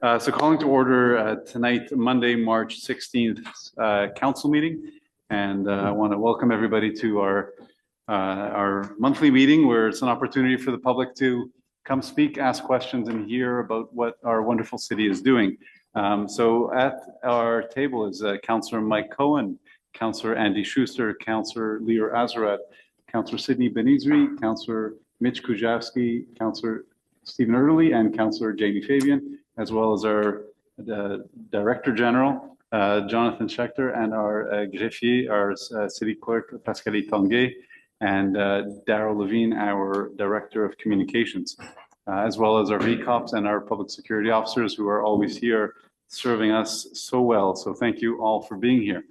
So calling to order tonight, Monday, March 16th, council meeting. And I want to welcome everybody to our monthly meeting where it's an opportunity for the public to come speak, ask questions, and hear about what our wonderful city is doing. So at our table is Councillor Mike Cohen, Councillor Andy Schuster, Councillor Lear Azarat, Councillor Sidney Benizri, Councillor Mitch Kujawski, Councillor Stephen Early, and Councillor Jamie Fabian, as well as our Director General, Jonathan Schechter, and our greffier, our City Clerk, Pascalie Tanguay, and Daryl Levine, our Director of Communications, as well as our VCOPs and our public security officers who are always here serving us so well. So thank you all for being here.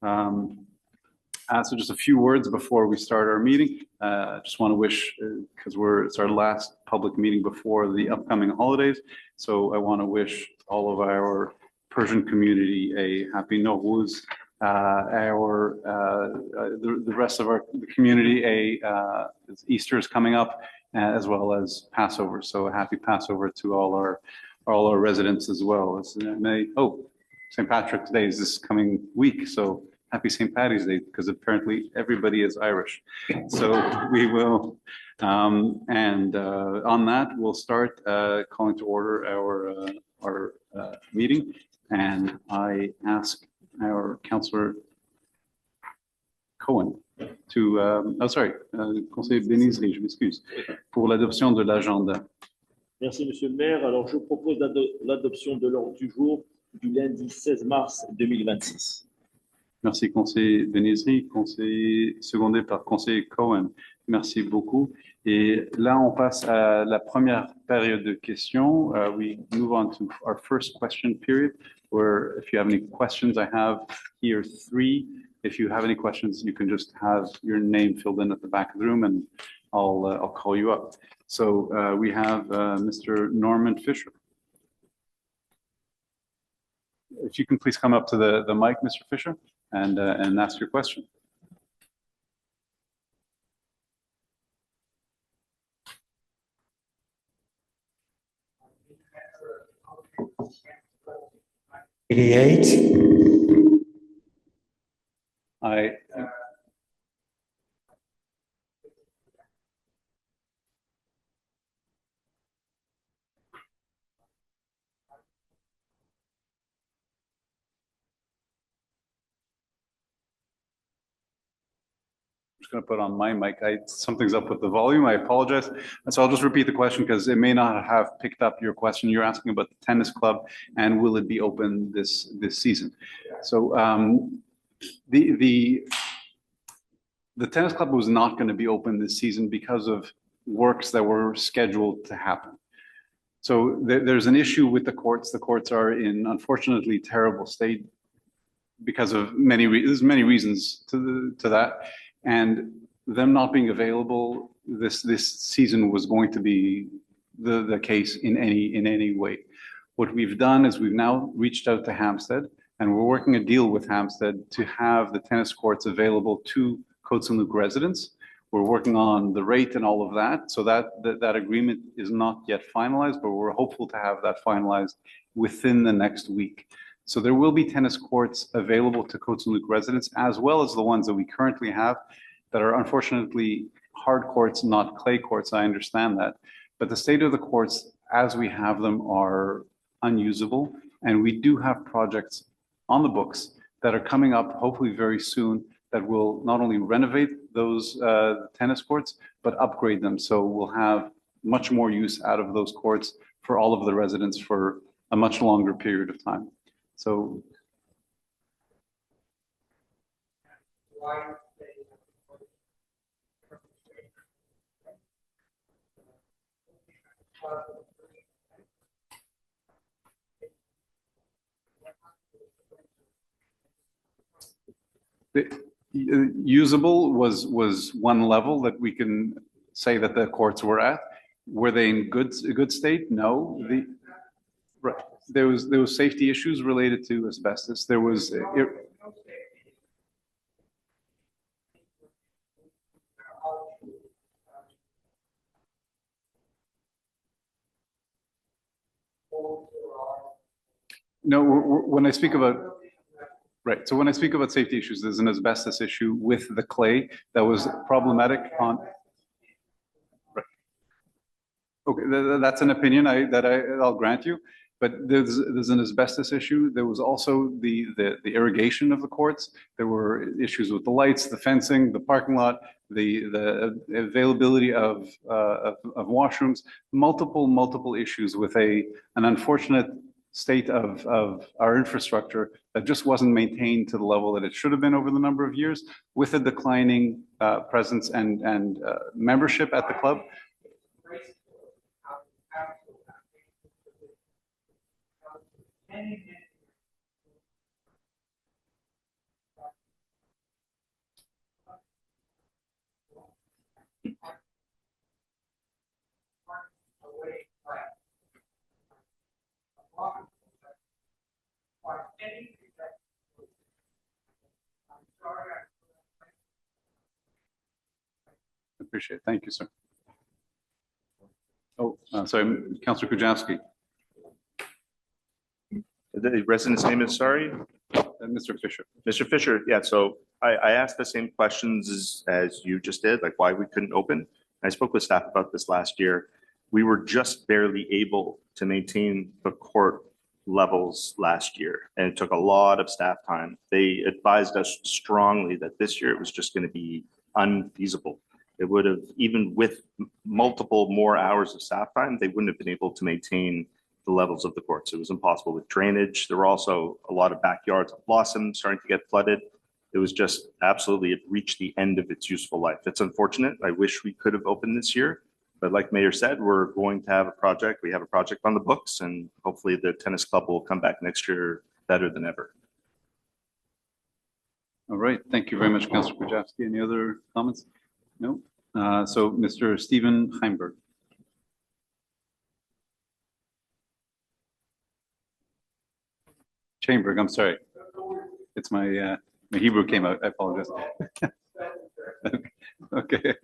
So just a few words before we start our meeting. I just want to wish, because it's our last public meeting before the upcoming holidays. So I want to wish all of our Persian community a happy Nowruz, the rest of our community, Easter is coming up, as well as Passover. So a happy Passover to all our residents as well. St. Patrick's Day is this coming week, so happy St. Paddy's Day, because apparently everybody is Irish. So we will, on that, we'll start calling to order our meeting. And I ask our Councillor Cohen to, conseiller Benizri, je m'excuse, pour l'adoption de l'agenda. Merci, Monsieur le maire. Alors, je propose l'adoption de l'ordre du jour du lundi 16 mars 2026. Merci, conseiller Benizri, conseiller secondé par conseiller Cohen. Merci beaucoup. Et là, on passe à la première période de questions. We move on to our first question period, where if you have any questions, I have here 3. If you have any questions, you can just have your name filled in at the back of the room, and I'll call you up. So we have Mr. Norman Fisher. If you can please come up to the mic, Mr. Fisher, and ask your question. Going to put on my mic. Something's up with the volume. I apologize. And so I'll just repeat the question because it may not have picked up your question. You're asking about the tennis club and will it be open this season? So the tennis club was not going to be open this season because of works that were scheduled to happen. So there's an issue with the courts. The courts are in, unfortunately, terrible state because of many reasons to that. And them not being available this season was going to be the case in any way. What we've done is we've now reached out to Hampstead, and we're working a deal with Hampstead to have the tennis courts available to Côte Saint-Luc residents. We're working on the rate and all of that, so that agreement is not yet finalized, but we're hopeful to have that finalized within the next week. So there will be tennis courts available to Côte Saint-Luc residents, as well as the ones that we currently have that are unfortunately hard courts, not clay courts. I understand that. But the state of the courts, as we have them, are unusable. And we do have projects on the books that are coming up, hopefully very soon, that will not only renovate those tennis courts, but upgrade them. So we'll have much more use out of those courts for all of the residents for a much longer period of time. So usable was one level that we can say that the courts were at. Were they in good state? No. Right. There was safety issues related to asbestos. There was No, when I speak about, right, so when I speak about safety issues, there's an asbestos issue with the clay that was problematic on. Right. Okay, that's an opinion I'll grant you, but there's an asbestos issue. There was also the irrigation of the courts. There were issues with the lights, the fencing, the parking lot, the availability of washrooms, multiple issues with an unfortunate state of our infrastructure that just wasn't maintained to the level that it should have been over the number of years, with a declining presence and membership at the club. Appreciate it. Thank you, sir. Oh, sorry, Councillor Kujawski. The resident's name is, sorry? Mr. Fisher. Mr. Fisher, yeah, so I asked the same questions as you just did, like why we couldn't open. I spoke with staff about this last year. We were just barely able to maintain the court levels last year, and it took a lot of staff time. They advised us strongly that this year it was just going to be unfeasible. It would have, even with multiple more hours of staff time, they wouldn't have been able to maintain the levels of the courts. It was impossible with drainage. There were also a lot of backyards of blossom starting to get flooded. It was just absolutely, it reached the end of its useful life. It's unfortunate. I wish we could have opened this year, but like Mayor said, we're going to have a project. We have a project on the books, and hopefully the tennis club will come back next year better than ever. All right. Thank you very much, Councillor Kujawski. Any other comments? No. So Mr. Stephen Heimberg. Chainberg, I'm sorry. It's my Hebrew came out. I apologize. Okay.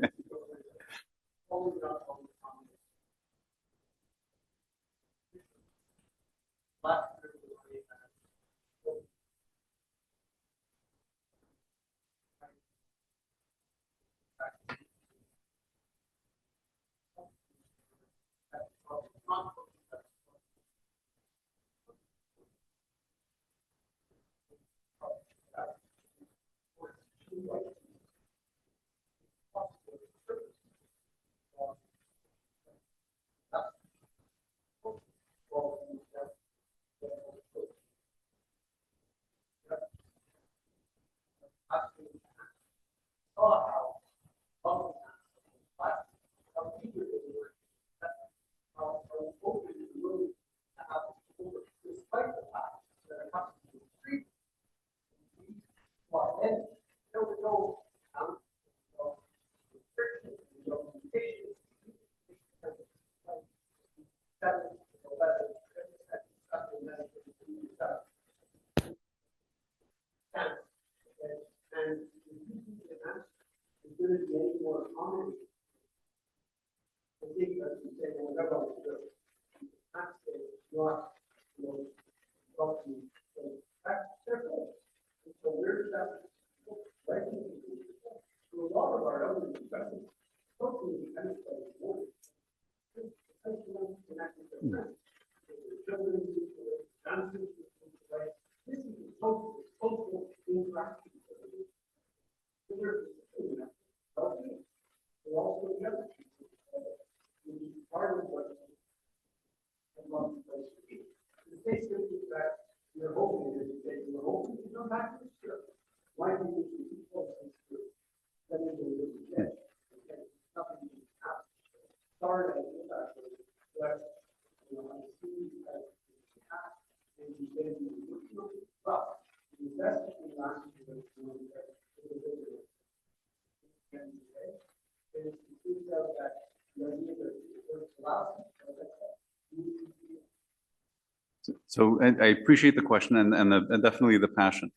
So I appreciate the question and definitely the passion.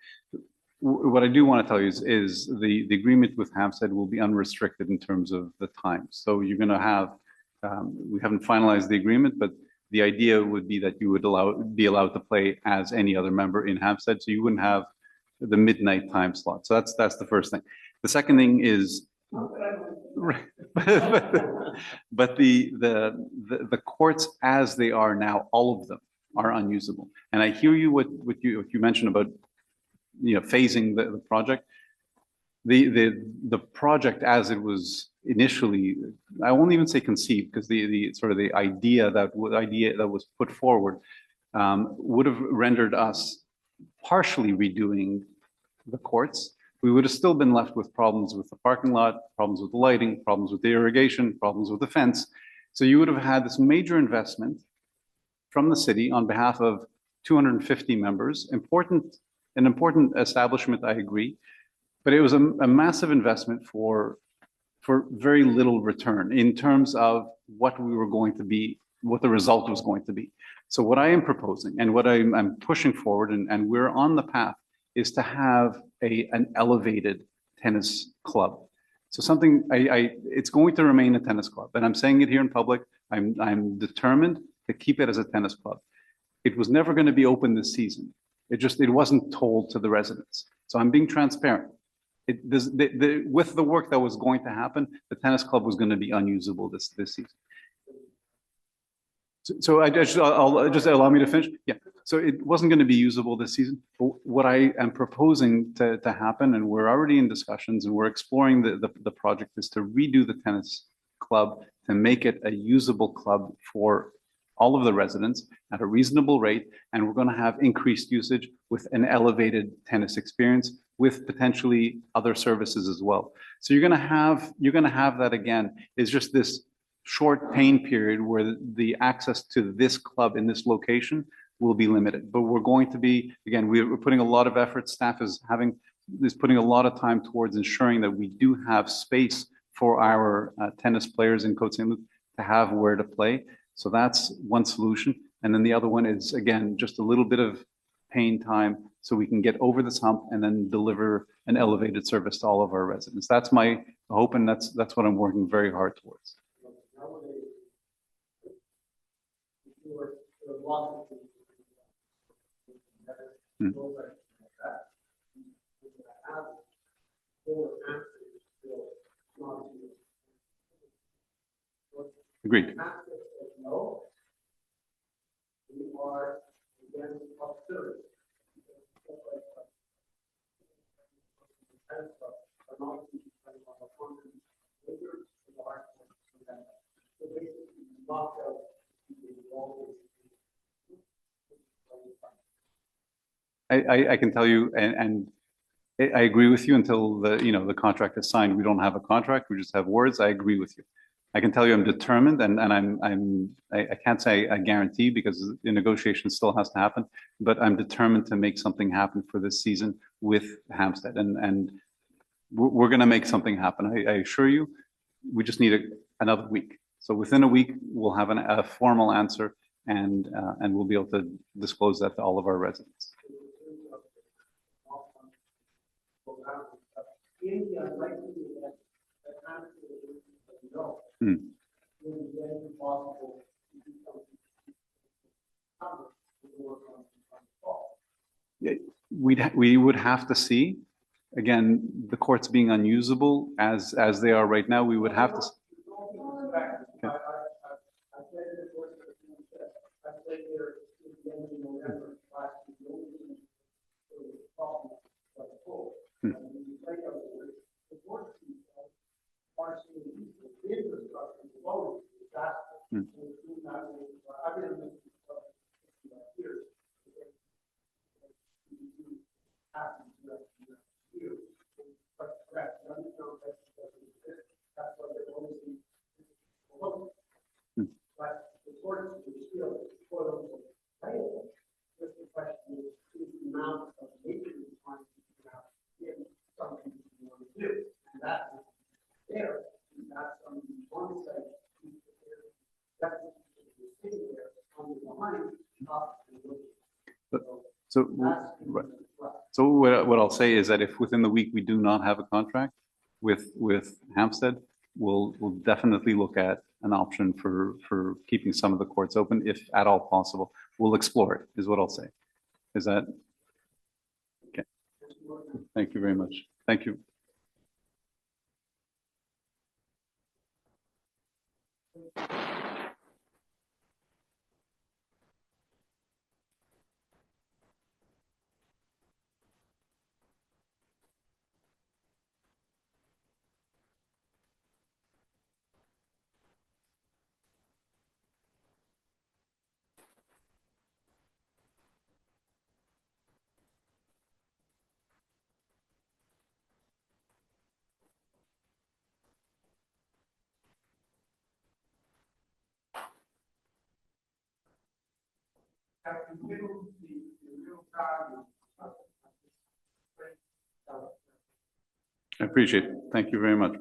What I do want to tell you is the agreement with Hampstead will be unrestricted in terms of the time. So you're going to have, we haven't finalized the agreement, but the idea would be that you would be allowed to play as any other member in Hampstead, so you wouldn't have the midnight time slot. So that's the first thing. The second thing is, but the courts as they are now, all of them are unusable. And I hear you what you mentioned about phasing the project. The project as it was initially, I won't even say conceived, because the sort of the idea that was put forward would have rendered us partially redoing the courts. We would have still been left with problems with the parking lot, problems with the lighting, problems with the irrigation, problems with the fence. So you would have had this major investment from the city on behalf of 250 members. An important establishment, I agree, but it was a massive investment for very little return in terms of what we were going to be, what the result was going to be. So what I am proposing and what I'm pushing forward, and we're on the path, is to have an elevated tennis club. So something, it's going to remain a tennis club, and I'm saying it here in public. I'm determined to keep it as a tennis club. It was never going to be open this season. It wasn't told to the residents. So I'm being transparent. With the work that was going to happen, the tennis club was going to be unusable this season. So I'll just allow me to finish. Yeah. So it wasn't going to be usable this season. But what I am proposing to happen, and we're already in discussions and we're exploring the project, is to redo the tennis club to make it a usable club for all of the residents at a reasonable rate. And we're going to have increased usage with an elevated tennis experience, with potentially other services as well. So you're going to have that again. It's just this short pain period where the access to this club in this location will be limited. But we're going to be, again, we're putting a lot of effort. Staff is putting a lot of time towards ensuring that we do have space for our tennis players in Côte Saint-Luc to have where to play. So that's one solution. And then the other one is, again, just a little bit of pain time so we can get over this hump and then deliver an elevated service to all of our residents. That's my hope, and that's what I'm working very hard towards. Hmm. Agreed. I can tell you, and I agree with you until the contract is signed. We don't have a contract; we just have words. I agree with you. I can tell you I'm determined, and I can't say a guarantee because the negotiation still has to happen, but I'm determined to make something happen for this season with Hampstead, and we're going to make something happen. I assure you. We just need another week. So within a week, we'll have a formal answer, and we'll be able to disclose that to all of our residents. Hmm. Yeah, we would have to see, again, the courts being unusable as they are right now. We would have to. Okay. Hmm. So what I'll say is that if within the week we do not have a contract with Hampstead, we'll definitely look at an option for keeping some of the courts open, if at all possible. We'll explore it, is what I'll say. Is that? Okay. Thank you very much. Thank you. I appreciate it. Thank you very much.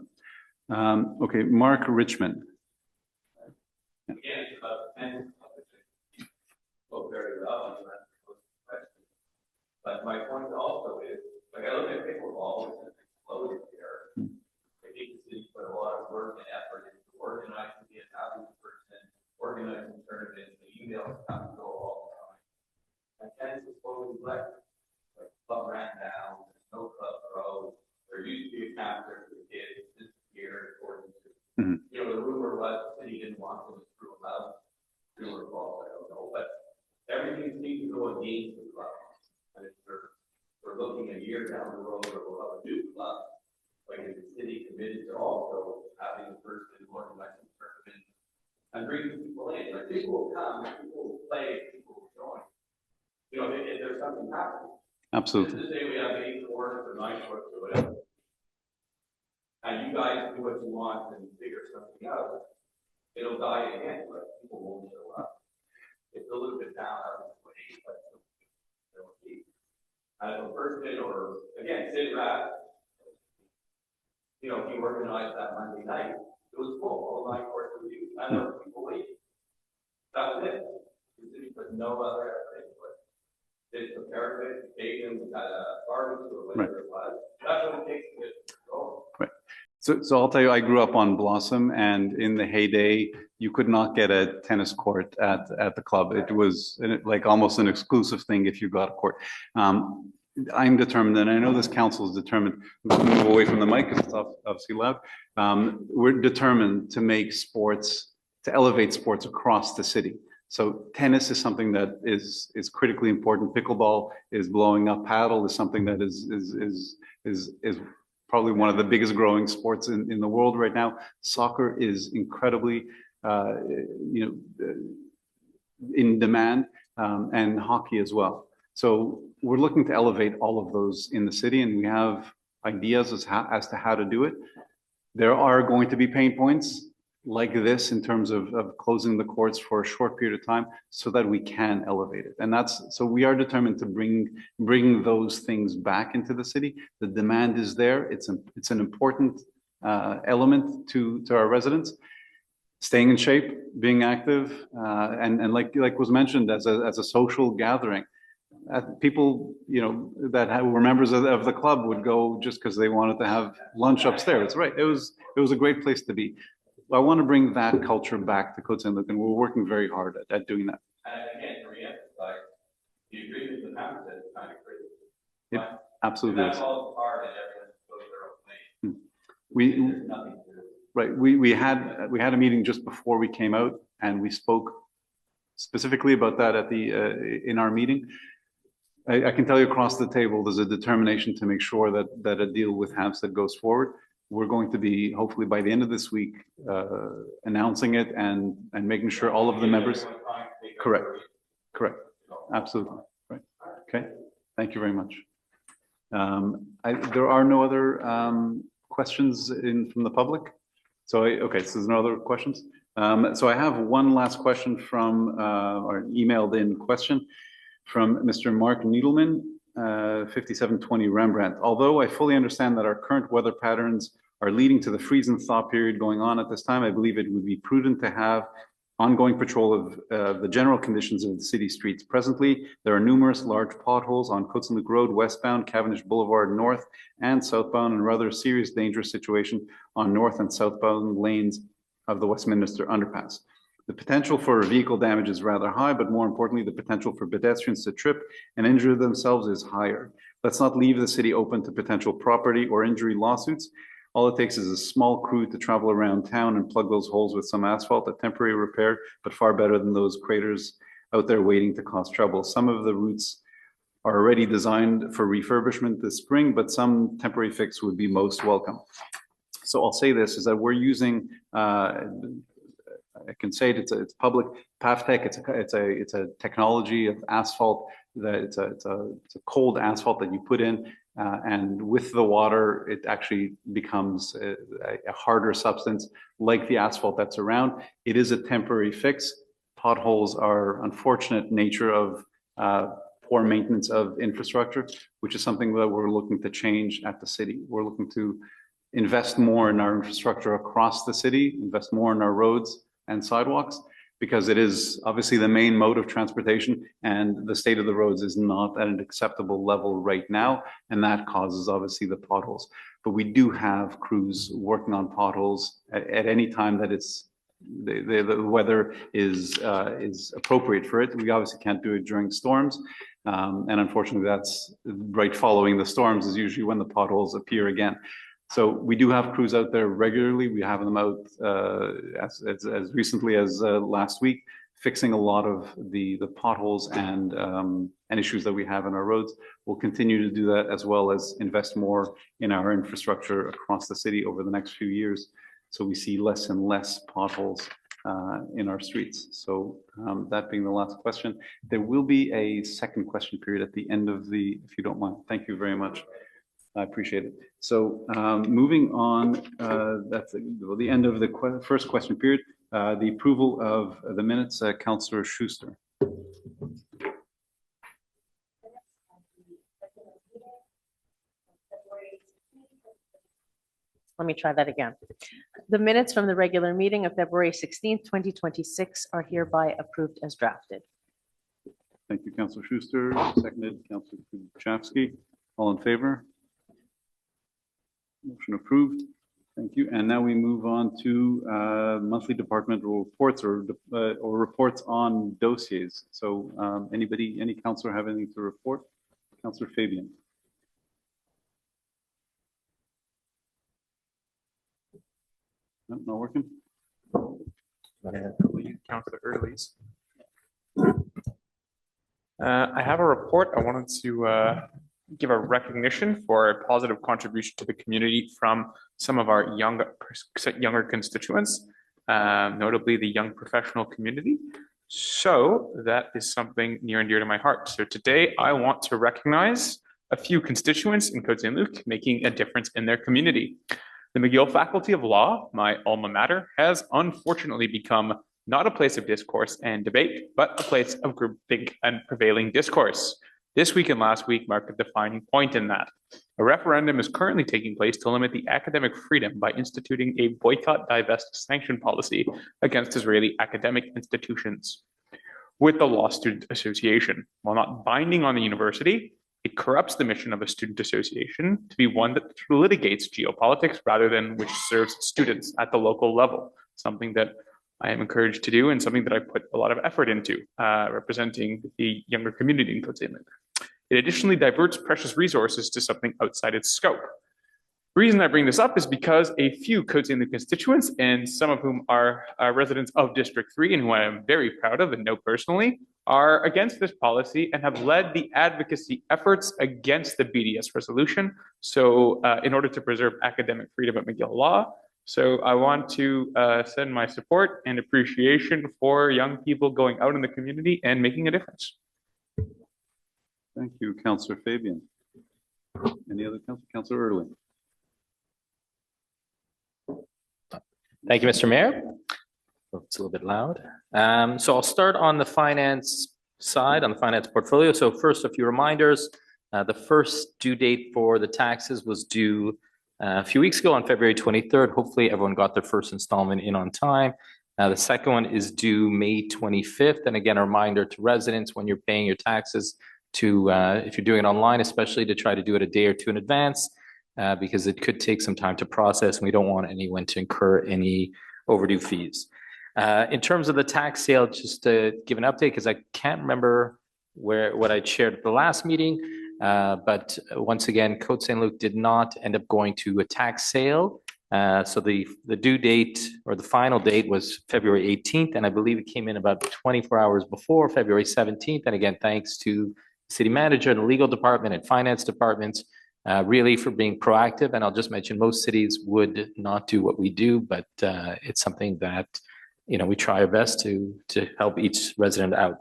Okay, Mark Richmond. Again, spoke very well, and that's a question. But my point also is, like, I look at pickleball, which is exploding here. I think the city put a lot of work and effort into organizing the Italian person, organizing tournaments, the emails come and go all the time. And tennis is slowly like club ran down, there's no club pro. There used to be a calendar for the kids this year, according to, you know, the rumor was the city didn't want them to screw them out. Rumor false, I don't know, but everything seems to go against the club. And if we're looking a year down the road where we'll have a new club, like if the city committed to also having the first and organizing tournament and bringing people in, like people will come, people will play, people will join. You know, if there's something happening. Absolutely. Let's say we have 8 courts or 9 courts or whatever. And you guys do what you want and figure something out. It'll die again, but people won't show up. It's a little bit down out of the way, but it'll keep. And the person, or again, Sid Rat, you know, he organized that Monday night. It was full, all 9 courts were used, and there were people waiting. That was it. The city put no other effort into it. They prepared it, paid them, had a barbecue or whatever it was. That's what it takes to get going. Right. So I'll tell you, I grew up on Blossom, and in the heyday, you could not get a tennis court at the club. It was like almost an exclusive thing if you got a court. I'm determined, and I know this council is determined. Move away from the mic because it's obviously loud. We're determined to make sports, to elevate sports across the city. So tennis is something that is critically important. Pickleball is blowing up. Paddle is something that is probably one of the biggest growing sports in the world right now. Soccer is incredibly, in demand, and hockey as well. So we're looking to elevate all of those in the city, and we have ideas as to how to do it. There are going to be pain points like this in terms of closing the courts for a short period of time so that we can elevate it. And so we are determined to bring those things back into the city. The demand is there. It's an important element to our residents. Staying in shape, being active, and like was mentioned, as a social gathering. People, that were members of the club would go just because they wanted to have lunch upstairs. Right. It was a great place to be. I want to bring that culture back to Côte Saint-Luc, and we're working very hard at doing that. And again, to re-emphasize, the agreement with Hamilton is kind of crazy. It absolutely is. That's all part, and everyone goes their own way. There's nothing to do. Right. We had a meeting just before we came out, and we spoke specifically about that in our meeting. I can tell you across the table, there's a determination to make sure that a deal with Hampstead goes forward. We're going to be, hopefully by the end of this week, announcing it and making sure all of the members. Correct. Absolutely. Right. Okay. Thank you very much. There are no other questions from the public. So there's no other questions. So I have one last question from our emailed in question from Mr. Mark Needleman, 5720 Rembrandt. Although I fully understand that our current weather patterns are leading to the freeze and thaw period going on at this time, I believe it would be prudent to have ongoing patrol of the general conditions of the city streets. Presently, there are numerous large potholes on Côte Saint-Luc Road, westbound, Cavendish Boulevard, north and southbound, and rather serious dangerous situation on north and southbound lanes of the Westminster underpass. The potential for vehicle damage is rather high, but more importantly, the potential for pedestrians to trip and injure themselves is higher. Let's not leave the city open to potential property or injury lawsuits. All it takes is a small crew to travel around town and plug those holes with some asphalt, a temporary repair, but far better than those craters out there waiting to cause trouble. Some of the routes are already designed for refurbishment this spring, but some temporary fix would be most welcome. So I'll say this, is that we're using, I can say it, it's public, PavTech, it's a technology of asphalt, that it's a cold asphalt that you put in, and with the water, it actually becomes a harder substance like the asphalt that's around. It is a temporary fix. Potholes are unfortunate nature of poor maintenance of infrastructure, which is something that we're looking to change at the city. We're looking to invest more in our infrastructure across the city, invest more in our roads and sidewalks, because it is obviously the main mode of transportation, and the state of the roads is not at an acceptable level right now, and that causes obviously the potholes. But we do have crews working on potholes at any time that it's the weather is appropriate for it. We obviously can't do it during storms, and unfortunately, that's right following the storms is usually when the potholes appear again. So we do have crews out there regularly. We have them out as recently as last week, fixing a lot of the potholes and issues that we have in our roads. We'll continue to do that, as well as invest more in our infrastructure across the city over the next few years, so we see less and less potholes in our streets. So that being the last question, there will be a second question period at the end of the, if you don't mind. Thank you very much. I appreciate it. So moving on, that's the end of the first question period. The approval of the minutes, Councillor Schuster. Let me try that again. The minutes from the regular meeting of February 16th, 2026 are hereby approved as drafted. Thank you, Councillor Schuster. Seconded, Councillor Kuchowski. All in favor? Motion approved. Thank you. And now we move on to monthly departmental reports or reports on dossiers. So any councillor have anything to report? Councillor Fabian. No, not working? Councillor Early's. I have a report. I wanted to give a recognition for a positive contribution to the community from some of our younger constituents, notably the young professional community. So that is something near and dear to my heart. So today I want to recognize a few constituents in Côte Saint-Luc making a difference in their community. The McGill Faculty of Law, my alma mater, has unfortunately become not a place of discourse and debate, but a place of big and prevailing discourse. This week and last week marked a defining point in that. A referendum is currently taking place to limit the academic freedom by instituting a boycott, divest, sanction policy against Israeli academic institutions. With the Law Student Association, while not binding on the university, it corrupts the mission of a student association to be one that litigates geopolitics rather than which serves students at the local level, something that I am encouraged to do and something that I put a lot of effort into, representing the younger community in Côte Saint-Luc. It additionally diverts precious resources to something outside its scope. The reason I bring this up is because a few Côte Saint-Luc constituents, and some of whom are residents of District 3 and who I am very proud of and know personally, are against this policy and have led the advocacy efforts against the BDS resolution. So in order to preserve academic freedom at McGill Law. So I want to send my support and appreciation for young people going out in the community and making a difference. Thank you, Councillor Fabian. Any other councillor? Councillor Early. Thank you, Mr. Mayor. It's a little bit loud. So I'll start on the finance side, on the finance portfolio. So first, a few reminders. The first due date for the taxes was due a few weeks ago on February 23rd. Hopefully everyone got their first installment in on time. The second one is due May 25th. And again, a reminder to residents when you're paying your taxes to, if you're doing it online, especially to try to do it a day or two in advance, because it could take some time to process and we don't want anyone to incur any overdue fees. In terms of the tax sale, just to give an update, because I can't remember what I shared at the last meeting, but once again, Côte Saint-Luc did not end up going to a tax sale. So the due date or the final date was February 18th, and I believe it came in about 24 hours before February 17th. And again, thanks to the city manager and the legal department and finance departments, really for being proactive. And I'll just mention most cities would not do what we do, but it's something that, we try our best to help each resident out.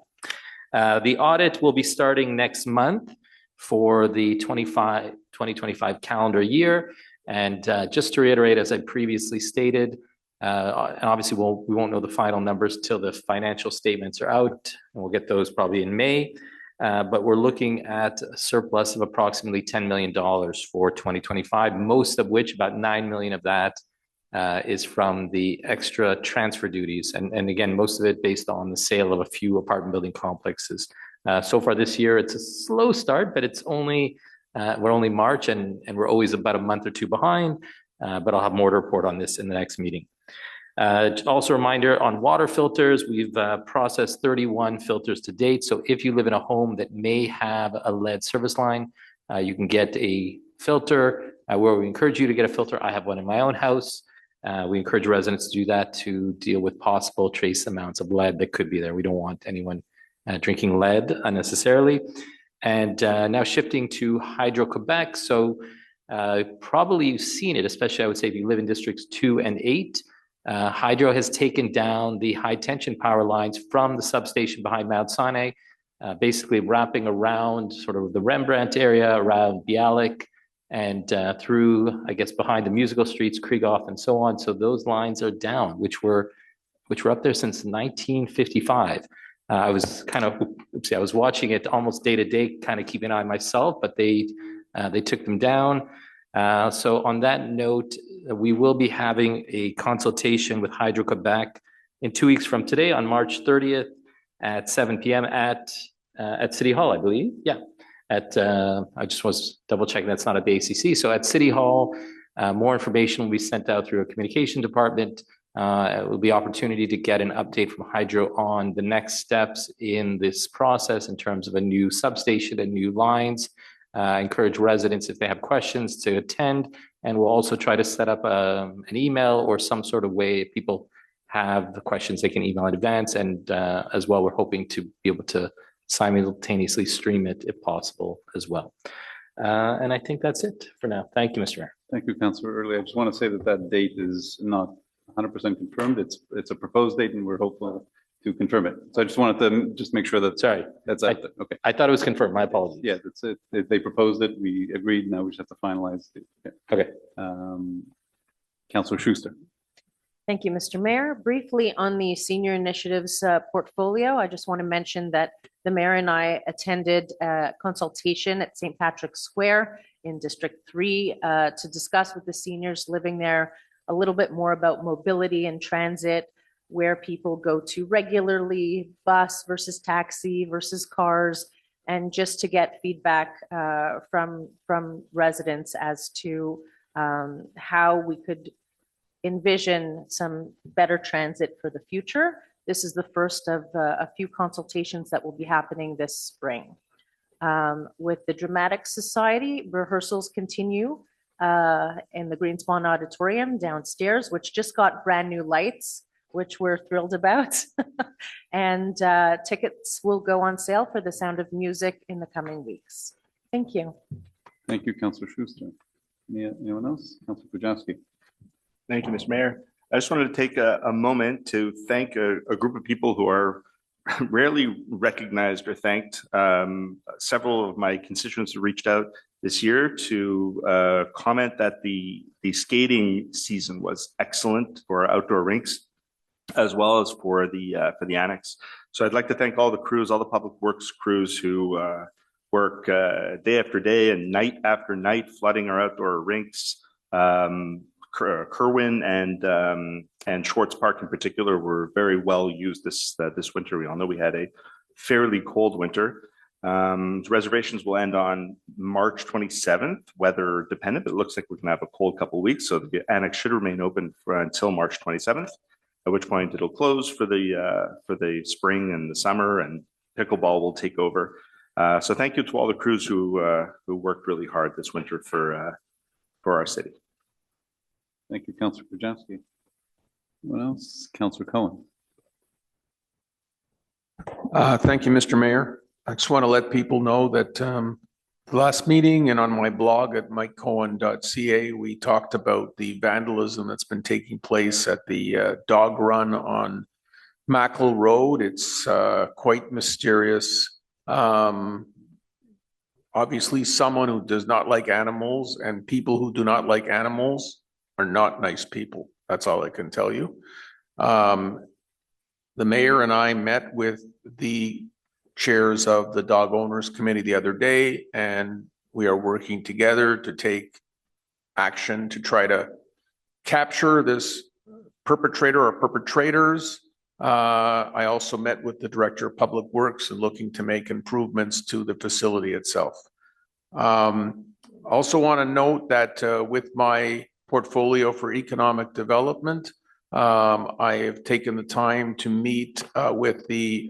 The audit will be starting next month for the 2025 calendar year. And just to reiterate, as I previously stated, and obviously we won't know the final numbers till the financial statements are out, and we'll get those probably in May. But we're looking at a surplus of approximately $10 million for 2025, most of which, about $9 million of that, is from the extra transfer duties. And again, most of it based on the sale of a few apartment building complexes. So far this year, it's a slow start, but it's only we're only March, and we're always about a month or two behind, but I'll have more to report on this in the next meeting. Also a reminder on water filters, we've processed 31 filters to date. So if you live in a home that may have a lead service line, you can get a filter where we encourage you to get a filter. I have one in my own house. We encourage residents to do that to deal with possible trace amounts of lead that could be there. We don't want anyone drinking lead unnecessarily. And now shifting to Hydro-Quebec. So probably you've seen it, especially I would say if you live in districts 2 and 8. Hydro has taken down the high tension power lines from the substation behind Mount Sinai, basically wrapping around sort of the Rembrandt area, around Bialik, and through, I guess, behind the musical streets, Krieghoff, and so on. So those lines are down, which were up there since 1955. I was kind of, I was watching it almost day to day, kind of keeping an eye on myself, but they took them down. So on that note, we will be having a consultation with Hydro-Quebec in 2 weeks from today on March 30th at 7 p.m. at City Hall, I believe. Yeah. I just was double checking that's not at the ACC. So at City Hall, more information will be sent out through a communication department. It will be opportunity to get an update from Hydro on the next steps in this process in terms of a new substation and new lines. Encourage residents, if they have questions, to attend. And we'll also try to set up an email or some sort of way if people have the questions, they can email in advance. And as well, we're hoping to be able to simultaneously stream it if possible as well. And I think that's it for now. Thank you, Mr. Mayor. Thank you, Councillor Early. I just want to say that date is not 100% confirmed. It's a proposed date, and we're hopeful to confirm it. So I just wanted to just make sure that that's out there. Okay. I thought it was confirmed. My apologies. Yeah, that's it. If they proposed it, we agreed. Now we just have to finalize it. Okay. Councillor Schuster. Thank you, Mr. Mayor. Briefly on the senior initiatives portfolio, I just want to mention that the mayor and I attended a consultation at St. Patrick's Square in District 3 to discuss with the seniors living there a little bit more about mobility and transit, where people go to regularly, bus versus taxi versus cars, and just to get feedback from residents as to how we could envision some better transit for the future. This is the first of a few consultations that will be happening this spring. With the Dramatic Society, rehearsals continue in the Greenspawn Auditorium downstairs, which just got brand new lights, which we're thrilled about. And tickets will go on sale for The Sound of Music in the coming weeks. Thank you. Thank you, Councillor Schuster. Anyone else? Councillor Pujanski. Thank you, Mr. Mayor. I just wanted to take a moment to thank a group of people who are rarely recognized or thanked. Several of my constituents have reached out this year to comment that the skating season was excellent for our outdoor rinks, as well as for the annex. So I'd like to thank all the crews, all the public works crews who work day after day and night after night, flooding our outdoor rinks. Kerwin and Schwartz Park in particular were very well used this winter. We all know we had a fairly cold winter. Reservations will end on March 27th, weather dependent, but it looks like we're going to have a cold couple of weeks. So the annex should remain open until March 27th. at which point it'll close for the spring and the summer, and pickleball will take over. So thank you to all the crews who worked really hard this winter for our city. Thank you, Councillor Krajewski. What else? Councillor Cohen. Thank you, Mr. Mayor. I just want to let people know that the last meeting and on my blog at mikecohen.ca, we talked about the vandalism that's been taking place at the dog run on Mackle Road. It's quite mysterious. Obviously, someone who does not like animals, and people who do not like animals are not nice people. That's all I can tell you. The mayor and I met with the chairs of the dog owners committee the other day, and we are working together to take action to try to capture this perpetrator or perpetrators. I also met with the director of public works and looking to make improvements to the facility itself. Also want to note that with my portfolio for economic development, I have taken the time to meet with the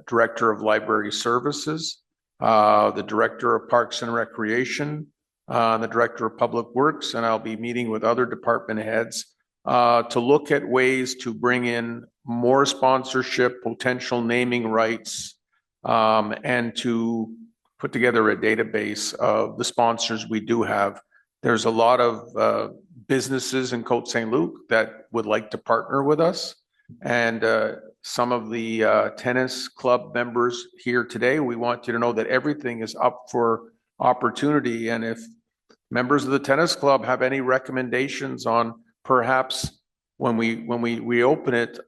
Director of Library Services, the Director of Parks and Recreation, the Director of Public Works, and I'll be meeting with other department heads to look at ways to bring in more sponsorship, potential naming rights, and to put together a database of the sponsors we do have. There's a lot of businesses in Côte Saint-Luc that would like to partner with us. And some of the tennis club members here today, we want you to know that everything is up for opportunity. And if members of the tennis club have any recommendations on perhaps when we reopen it,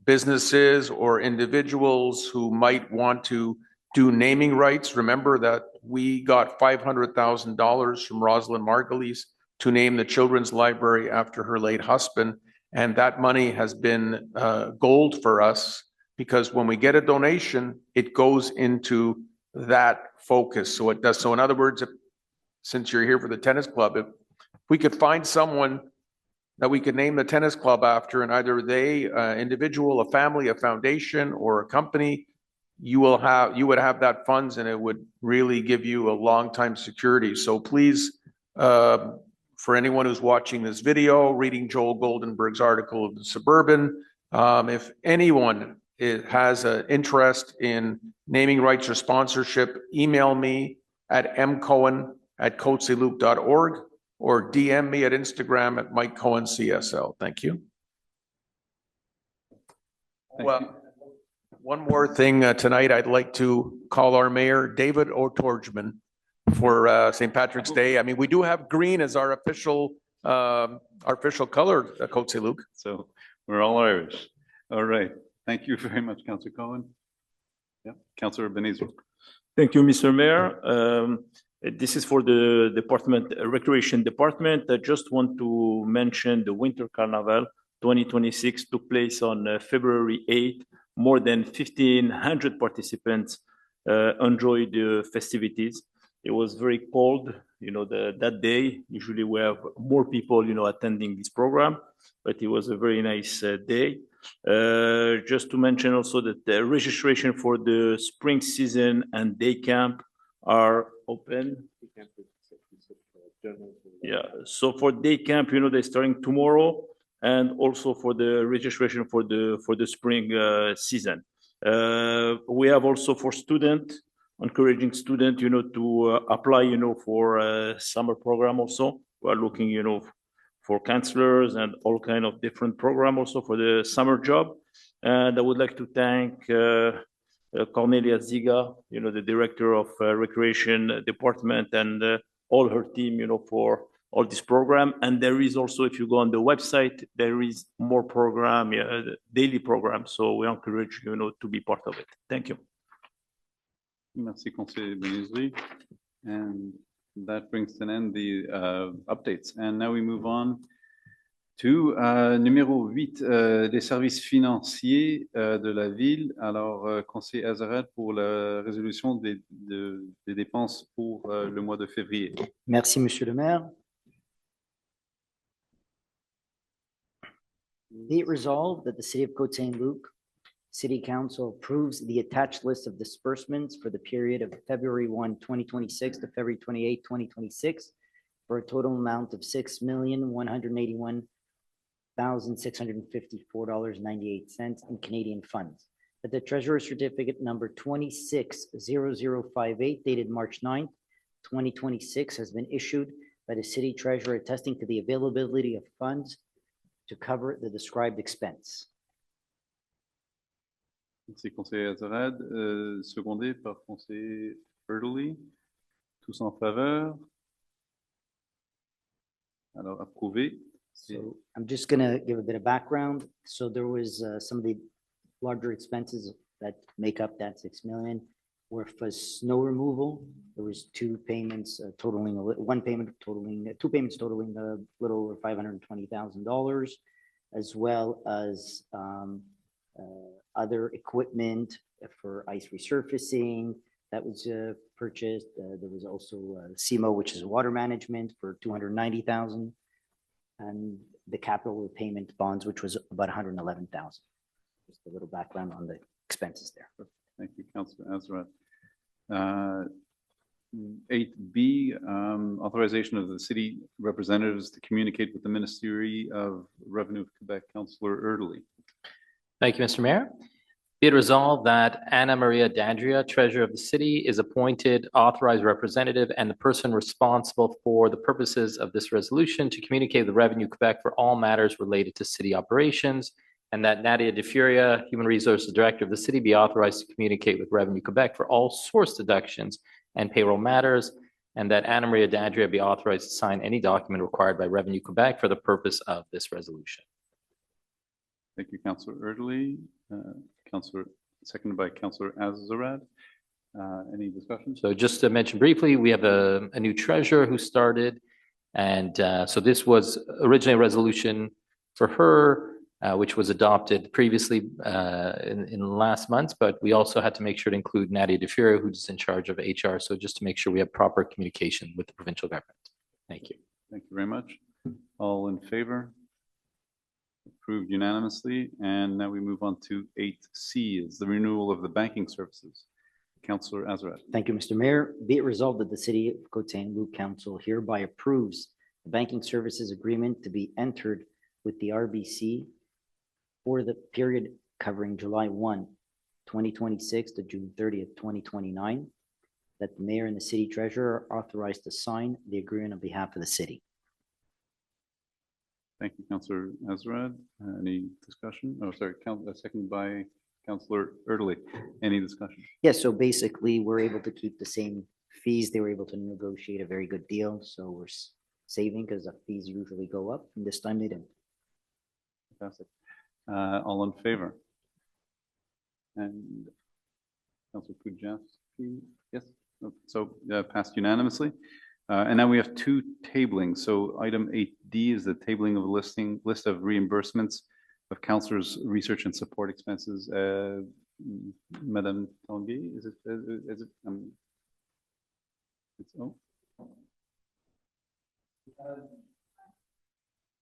businesses or individuals who might want to do naming rights, remember that we got $500,000 from Rosalind Margulies to name the children's library after her late husband. And that money has been gold for us, because when we get a donation, it goes into that focus. So it does. So in other words, since you're here for the tennis club, if we could find someone that we could name the tennis club after, and either they, individual, a family, a foundation, or a company, you would have that funds, and it would really give you a long time security. So please, for anyone who's watching this video, reading Joel Goldenberg's article of the Suburban, if anyone has an interest in naming rights or sponsorship, email me at mcohen@cotesaintluc.org or DM me at Instagram at MikeCohenCSL. Thank you. Well, one more thing tonight, I'd like to call our mayor, David O'Torgman, for St. Patrick's Day. I mean, we do have green as our official color at Côte Saint-Luc. So we're all Irish. All right. Thank you very much, Councillor Cohen. Yeah, Councillor Benizzi. Thank you, Mr. Mayor. This is for the Recreation Department. I just want to mention the Winter Carnival 2026 took place on February 8th. More than 1,500 participants enjoyed the festivities. It was very cold, that day. Usually we have more people, attending this program, but it was a very nice day. Just to mention also that the registration for the spring season and day camp are open. Yeah, so for day camp, they're starting tomorrow, and also for the registration for the spring season. We have also for student, encouraging student, to apply, for a summer program also. We are looking, for counselors and all kind of different program also for the summer job. And I would like to thank Cornelia Ziga, the director of Recreation Department, and all her team, for all this program. And there is also, if you go on the website, there is more program, daily program. So we encourage you, to be part of it. Thank you. Merci, Conseiller Benizzi. And that brings to an end the updates. And now we move on to numéro 8, les services financiers de la ville. Alors, conseiller Azaret pour la résolution des dépenses pour le mois de février. Merci, Monsieur le maire. Be it resolved that the city of Côte Saint-Luc City Council approves the attached list of disbursements for the period of February 1, 2026 to February 28, 2026 for a total amount of $6,181,654.98 in Canadian funds. That the treasurer certificate number 260058 dated March 9th, 2026 has been issued by the city treasurer attesting to the availability of funds to cover the described expense. Merci, conseiller Azarad, secondé par conseiller Erdely. Tous en faveur? Alors, approuvé. So I'm just gonna give a bit of background. So there was some of the larger expenses that make up that 6 million were for snow removal. There was two payments totaling, two payments totaling a little over $520,000, as well as other equipment for ice resurfacing that was purchased. There was also CMO, which is water management, for $290,000, and the capital repayment bonds, which was about $111,000. Just a little background on the expenses there. Thank you, Councillor Azarad. 8B, authorization of the city representatives to communicate with the Ministry of Revenue of Quebec, Councillor Erdely. Thank you, Mr. Mayor. Be it resolved that Anna Maria D'Andrea, treasurer of the city, is appointed authorized representative and the person responsible for the purposes of this resolution to communicate with Revenue Quebec for all matters related to city operations, and that Nadia DeFuria, Human Resources Director of the city, be authorized to communicate with Revenue Quebec for all source deductions and payroll matters, and that Anna Maria D'Andrea be authorized to sign any document required by Revenue Quebec for the purpose of this resolution. Thank you, Councillor Erdely. Councillor, seconded by Councillor Azarad. Any discussion? So just to mention briefly, we have a new treasurer who started, and so this was originally a resolution for her, which was adopted previously in last month, but we also had to make sure to include Nadia DeFuria, who's in charge of HR. So just to make sure we have proper communication with the provincial government. Thank you. Thank you very much. All in favor? Approved unanimously. And now we move on to 8C, is the renewal of the banking services. Councillor Azarad. Thank you, Mr. Mayor. Be it resolved that the City of Côte Saint-Luc Council hereby approves the banking services agreement to be entered with the RBC for the period covering July 1, 2026 to June 30th, 2029, that the mayor and the city treasurer are authorized to sign the agreement on behalf of the city. Thank you, Councillor Azarad. Any discussion? Oh, sorry, second by Councillor Erdely. Any discussion? Yes, so basically, we're able to keep the same fees. They were able to negotiate a very good deal, so we're saving because the fees usually go up, and this time they didn't. Fantastic. All in favor? And Councillor Kujawski, yes? So passed unanimously. And now we have two tablings. So item 8D is the tabling of a list of reimbursements of councillors' research and support expenses. Madame Tanguy, is it? It's, oh.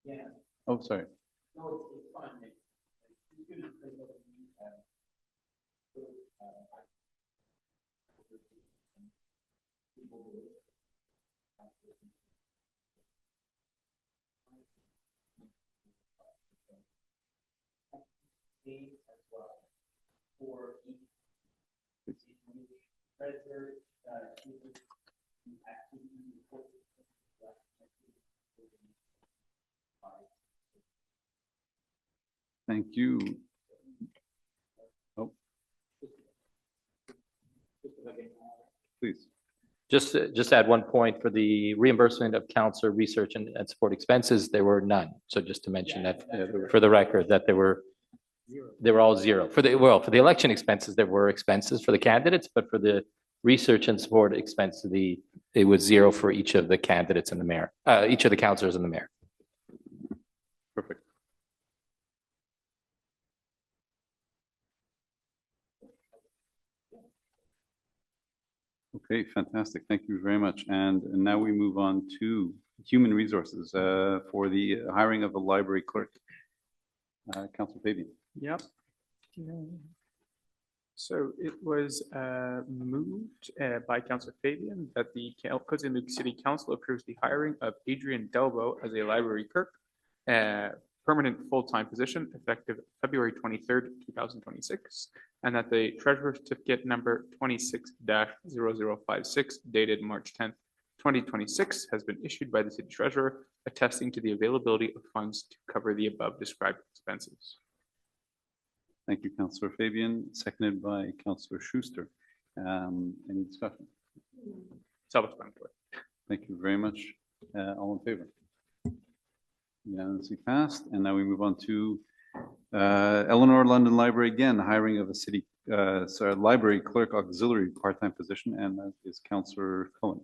Yeah. Oh, sorry. No, it's fine. Thank you. Oh. Please. Just add one point for the reimbursement of councillor research and support expenses, there were none. So just to mention that for the record, that they were all zero. For the election expenses, there were expenses for the candidates, but for the research and support expense, it was zero for each of the candidates and the mayor, each of the councillors and the mayor. Perfect. Okay, fantastic. Thank you very much. And now we move on to human resources for the hiring of a library clerk. Councillor Fabian. Yep. So it was moved by Councillor Fabian that the Côte Saint-Luc City Council approves the hiring of Adrian Delbo as a library clerk, permanent full-time position effective February 23rd, 2026, and that the treasurer certificate number 26-0056 dated March 10th, 2026 has been issued by the city treasurer attesting to the availability of funds to cover the above described expenses. Thank you, Councillor Fabian, seconded by Councillor Schuster. Any discussion? Self-explanatory. Thank you very much. All in favor? Unanimously passed. And now we move on to Eleanor London Library again, hiring of a city library clerk auxiliary part-time position, and that is Councillor Cohen.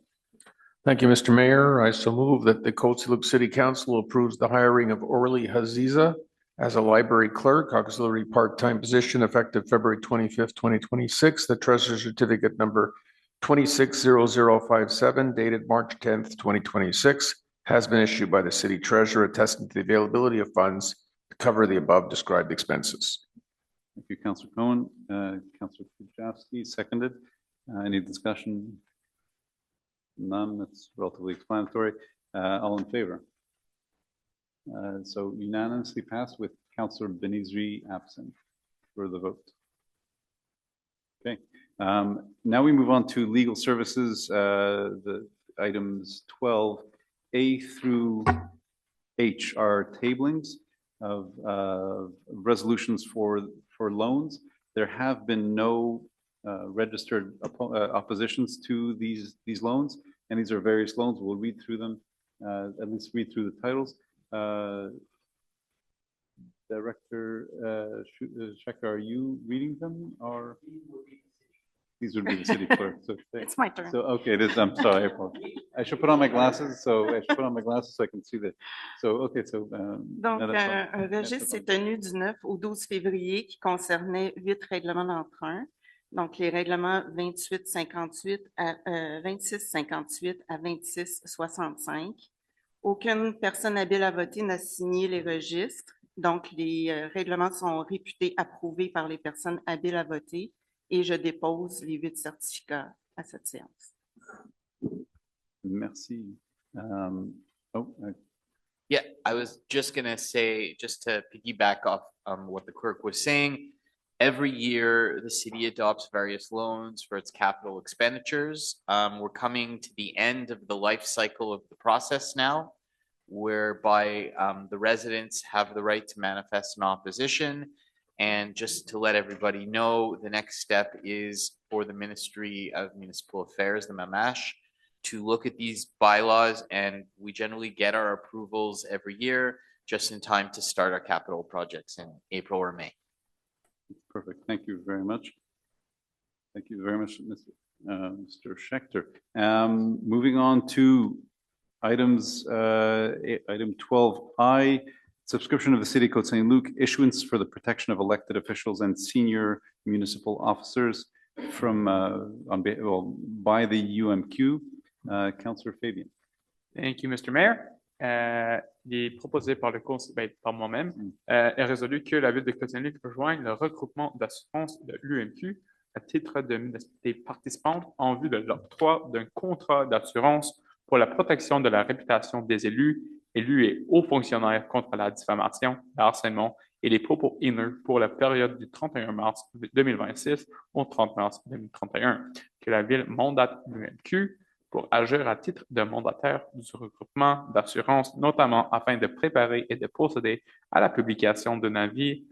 Thank you, Mr. Mayor. I so move that the Côte Saint-Luc City Council approves the hiring of Orly Haziza as a library clerk, auxiliary part-time position effective February 25th, 2026. The treasurer certificate number 260057 dated March 10th, 2026 has been issued by the city treasurer attesting to the availability of funds to cover the above described expenses. Thank you, Councillor Cohen. Councillor Kujawski, seconded. Any discussion? None. That's relatively explanatory. All in favor? So unanimously passed with Councillor Benizri absent for the vote. Okay. Now we move on to legal services, the items 12A through H are tablings of resolutions for loans. There have been no registered oppositions to these loans, and these are various loans. We'll read through them, at least read through the titles. Director Schechter, are you reading them, or these would be the city clerk? So It's my turn. So okay, it is. I'm sorry. I should put on my glasses so I can see that. So okay, so Donc, no, that's fine. un registre s'est tenu du 9 au 12 février qui concernait 8 règlements d'emprunt. Donc, les règlements 2858 à 2658 à 2665. Aucune personne habile à voter n'a signé les registres. Donc, les règlements sont réputés approuvés par les personnes habiles à voter et je dépose les 8 certificats à cette séance. Merci. Yeah, I was just going to say, just to piggyback off what the clerk was saying, every year the city adopts various loans for its capital expenditures. We're coming to the end of the life cycle of the process now, whereby the residents have the right to manifest an opposition. And just to let everybody know, the next step is for the Ministry of Municipal Affairs, the MAMASH, to look at these bylaws, and we generally get our approvals every year just in time to start our capital projects in April or May. Perfect. Thank you very much. Thank you very much, Mr. Schechter. Moving on to items, item 12I, subscription of the City of Côte Saint-Luc, issuance for the protection of elected officials and senior municipal officers from by the UMQ. Councillor Fabian. Thank you, Mr. Mayor. Il est proposé par le conseil, par moi-même, est résolu que la ville de Côte Saint-Luc rejoigne le regroupement d'assurance de l'UMQ à titre de municipalité participante en vue de l'octroi d'un contrat d'assurance pour la protection de la réputation des élus et hauts fonctionnaires contre la diffamation, le harcèlement et les propos haineux pour la période du 31 mars 2026 au 30 mars 2031, que la ville mandate l'UMQ pour agir à titre de mandataire du regroupement d'assurance, notamment afin de préparer et de procéder à la publication d'un avis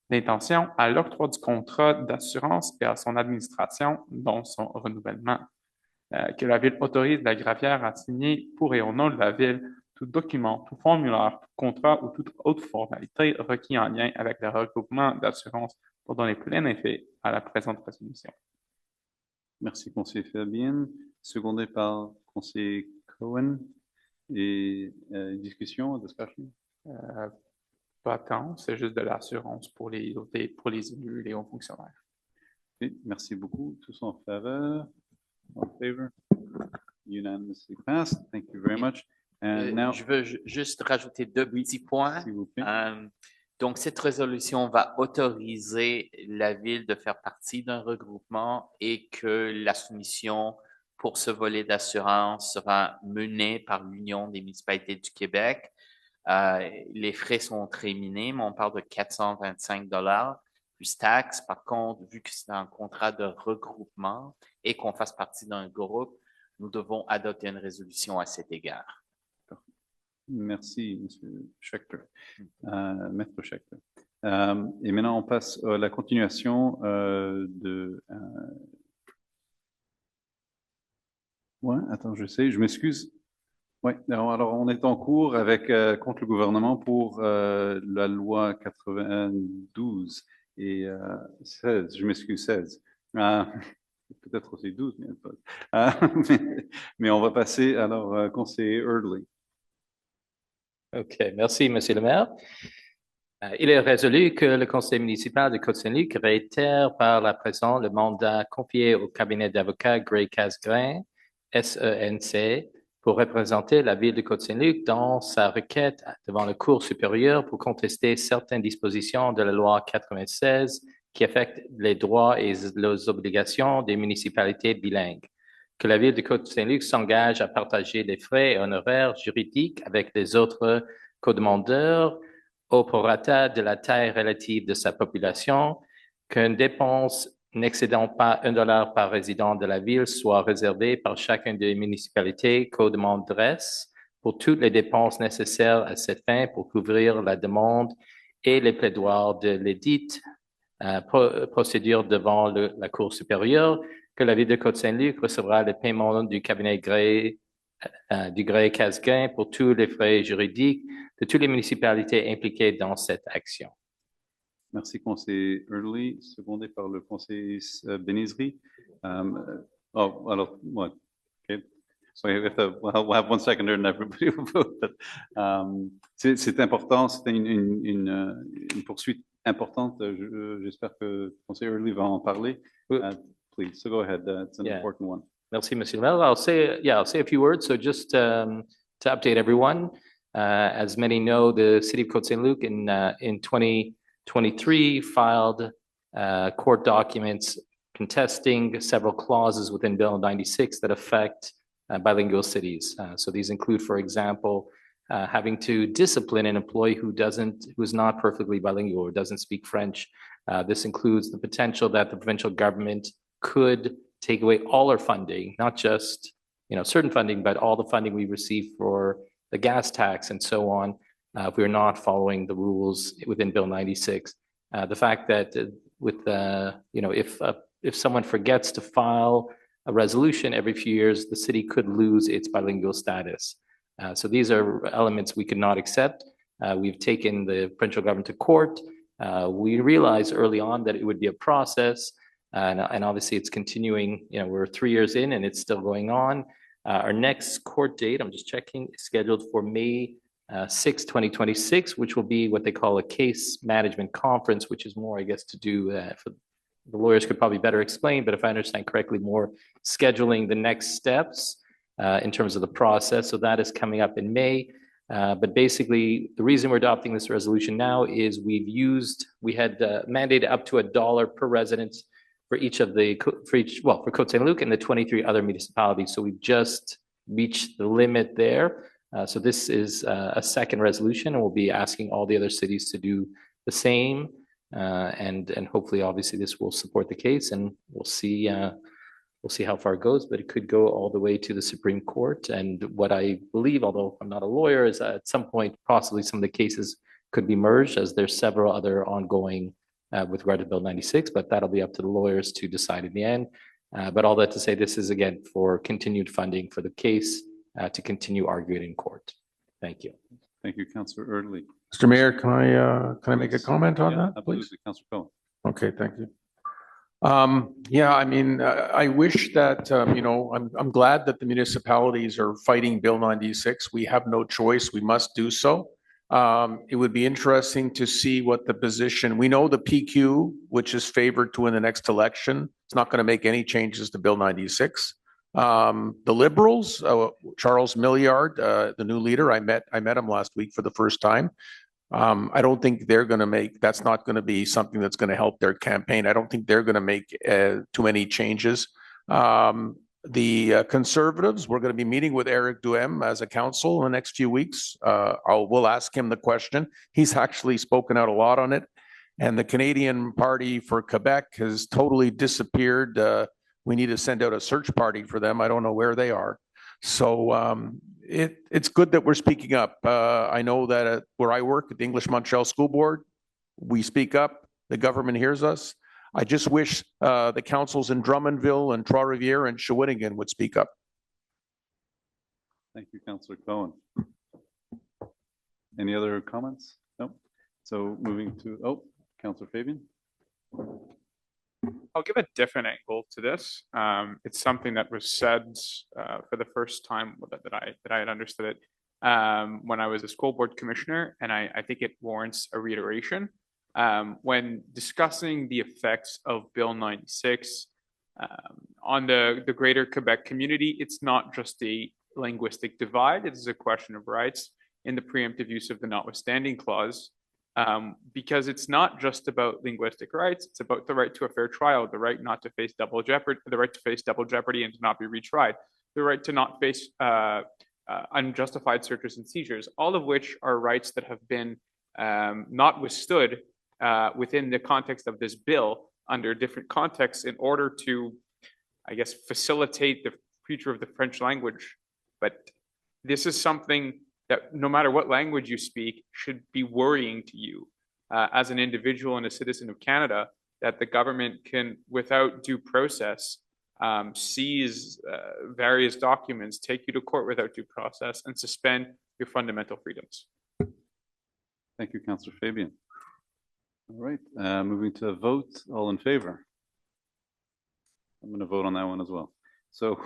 d'intention, à l'octroi du contrat d'assurance et à son administration, dont son renouvellement. Que la ville autorise la gravière à signer pour et au nom de la ville tout document, tout formulaire, tout contrat ou toute autre formalité requis en lien avec le regroupement d'assurance pour donner plein effet à la présente résolution. Merci, conseiller Fabien. Secondé par conseiller Cohen. Et discussion, discussion? Pas tant, c'est juste de l'assurance pour les élus et les hauts fonctionnaires. Okay, merci beaucoup. Tous en faveur? En favor? Unanimously passed. Thank you very much. And now, je veux juste rajouter deux petits points. s'il vous plaît. Donc, cette résolution va autoriser la ville de faire partie d'un regroupement et que la soumission pour ce volet d'assurance sera menée par l'Union des municipalités du Québec. Les frais sont très minimes, on parle de 425 plus taxes. Par contre, vu que c'est un contrat de regroupement et qu'on fasse partie d'un groupe, nous devons adopter une résolution à cet égard. Merci, Monsieur Schechter. Maître Schechter. Et maintenant, on passe à la continuation de... Ouais, attends, je m'excuse. Oui, alors on est en cours avec contre le gouvernement pour la loi 92 et 16, je m'excuse, 16. Peut-être aussi 12, mais, mais on va passer alors conseiller Eardley. OK, merci, Monsieur le maire. Il est résolu que le conseil municipal de Côte Saint-Luc réitère par la présente le mandat confié au cabinet d'avocats Gray Casgrain, SENC, pour représenter la ville de Côte Saint-Luc dans sa requête devant la Cour supérieure pour contester certaines dispositions de la loi 96 qui affectent les droits et les obligations des municipalités bilingues. Que la ville de Côte Saint-Luc s'engage à partager les frais et honoraires juridiques avec les autres co-demandeurs au prorata de la taille relative de sa population, qu'une dépense n'excédant pas $1 par résident de la ville soit réservée par chacune des municipalités co-demanderesses pour toutes les dépenses nécessaires à cette fin pour couvrir la demande et les plaidoiries de l'édite procédure devant la Cour supérieure, que la ville de Côte-Saint-Luc recevra le paiement du cabinet du Gray Casgrain pour tous les frais juridiques de toutes les municipalités impliquées dans cette action. Merci, conseiller Early, secondé par le conseiller Benizri. Alors, ouais, okay. So we'll have one seconder and everybody will vote. But, c'est important, c'est une poursuite importante. J'espère que le conseiller Early va en parler. Please, so go ahead. It's an important one. Merci, Monsieur le Maire. I'll say a few words. So just to update everyone, as many know, the City of Côte Saint-Luc in 2023 filed court documents contesting several clauses within Bill 96 that affect bilingual cities. So these include, for example, having to discipline an employee who is not perfectly bilingual or doesn't speak French. This includes the potential that the provincial government could take away all our funding, not just certain funding, but all the funding we receive for the gas tax and so on, if we're not following the rules within Bill 96. The fact that if someone forgets to file a resolution every few years, the city could lose its bilingual status. So these are elements we could not accept. We've taken the provincial government to court. We realized early on that it would be a process, and obviously it's continuing. We're 3 years in and it's still going on. Our next court date, I'm just checking, is scheduled for May 6, 2026, which will be what they call a case management conference, which is more, I guess, to do for the lawyers could probably better explain, but if I understand correctly, more scheduling the next steps in terms of the process. So that is coming up in May. But basically, the reason we're adopting this resolution now is we had mandated up to $1 per resident for for Côte Saint-Luc and the 23 other municipalities. So we've just reached the limit there. So this is a second resolution, and we'll be asking all the other cities to do the same. And hopefully, obviously, this will support the case, and we'll see how far it goes. But it could go all the way to the Supreme Court. And what I believe, although I'm not a lawyer, is at some point possibly some of the cases could be merged, as there's several other ongoing with regard to Bill 96. But that'll be up to the lawyers to decide in the end. But all that to say, this is again for continued funding for the case to continue arguing in court. Thank you. Thank you, Councillor Early. Mr. Mayor, can I make a comment on that, please? Absolutely, Councillor Cohen. Okay, thank you. I wish that, I'm glad that the municipalities are fighting Bill 96. We have no choice. We must do so. It would be interesting to see what the position, we know the PQ, which is favored to win the next election. It's not going to make any changes to Bill 96. The Liberals, Charles Milliard, the new leader, I met him last week for the first time. I don't think they're going to that's not going to be something that's going to help their campaign. I don't think they're going to make too many changes. The Conservatives, we're going to be meeting with Eric Duhem as a council in the next few weeks. We'll ask him the question. He's actually spoken out a lot on it. And the Canadian Party for Quebec has totally disappeared. We need to send out a search party for them. I don't know where they are. So it's good that we're speaking up. I know that where I work at the English Montreal School Board, we speak up. The government hears us. I just wish the councils in Drummondville and Trois-Rivières and Shawinigan would speak up. Thank you, Councillor Cohen. Any other comments? No. So moving to, Councillor Fabian. I'll give a different angle to this. It's something that was said for the first time that I had understood it when I was a school board commissioner, and I think it warrants a reiteration. When discussing the effects of Bill 96 on the greater Quebec community, it's not just a linguistic divide, it is a question of rights in the preemptive use of the notwithstanding clause. Because it's not just about linguistic rights, it's about the right to a fair trial, the right not to face double jeopardy, the right to face double jeopardy and to not be retried, the right to not face unjustified searches and seizures, all of which are rights that have been not withstood within the context of this bill under different contexts in order to, I guess, facilitate the future of the French language. But this is something that no matter what language you speak should be worrying to you as an individual and a citizen of Canada, that the government can, without due process, seize various documents, take you to court without due process, and suspend your fundamental freedoms. Thank you, Councillor Fabian. All right, moving to a vote. All in favor? I'm going to vote on that one as well. So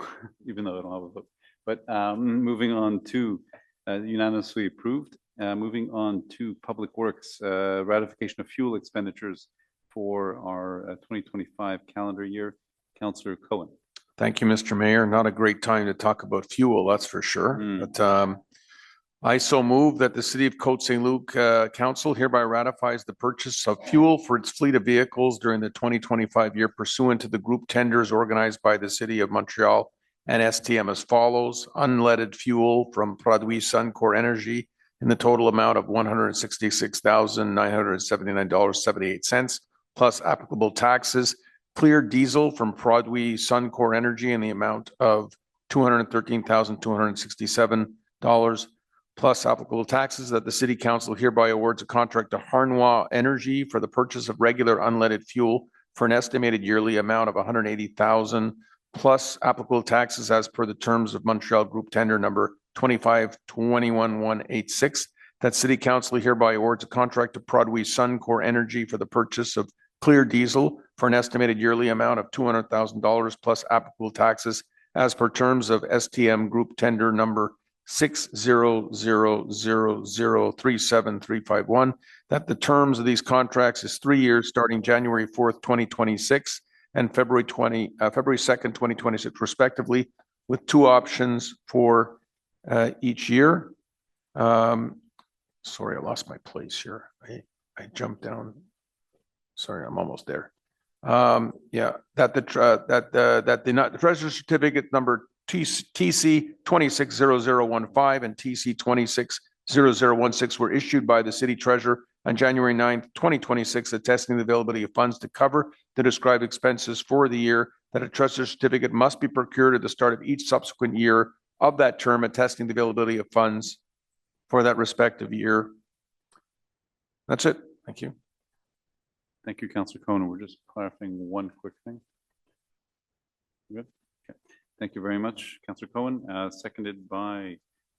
even though I don't have a vote, but moving on to unanimously approved. Moving on to Public Works, ratification of fuel expenditures for our 2025 calendar year. Councillor Cohen. Thank you, Mr. Mayor. Not a great time to talk about fuel, that's for sure. But I so move that the City of Côte Saint-Luc Council hereby ratifies the purchase of fuel for its fleet of vehicles during the 2025 year pursuant to the group tenders organized by the City of Montreal and STM as follows: unleaded fuel from Produits Suncor Energy in the total amount of $166,979.78 plus applicable taxes. Clear diesel from Produits Suncor Energy in the amount of $213,267 plus applicable taxes, that the City Council hereby awards a contract to Harnois Energy for the purchase of regular unleaded fuel for an estimated yearly amount of $180,000 plus applicable taxes as per the terms of Montreal Group Tender number 2521186. That City Council hereby awards a contract to Produits Suncor Energy for the purchase of clear diesel for an estimated yearly amount of $200,000 plus applicable taxes as per terms of STM Group Tender number 600037351. That the terms of these contracts is 3 years starting January 4th, 2026 and February 2nd, 2026 respectively, with 2 options for each year. Sorry, I lost my place here. I jumped down. Sorry, I'm almost there. That the treasurer certificate number TC 260015 and TC 260016 were issued by the city treasurer on January 9th, 2026, attesting the availability of funds to cover the described expenses for the year. That a treasurer certificate must be procured at the start of each subsequent year of that term, attesting the availability of funds for that respective year. That's it. Thank you. Thank you, Councillor Cohen. We're just clarifying one quick thing. Good. Okay. Thank you very much, Councillor Cohen. Seconded by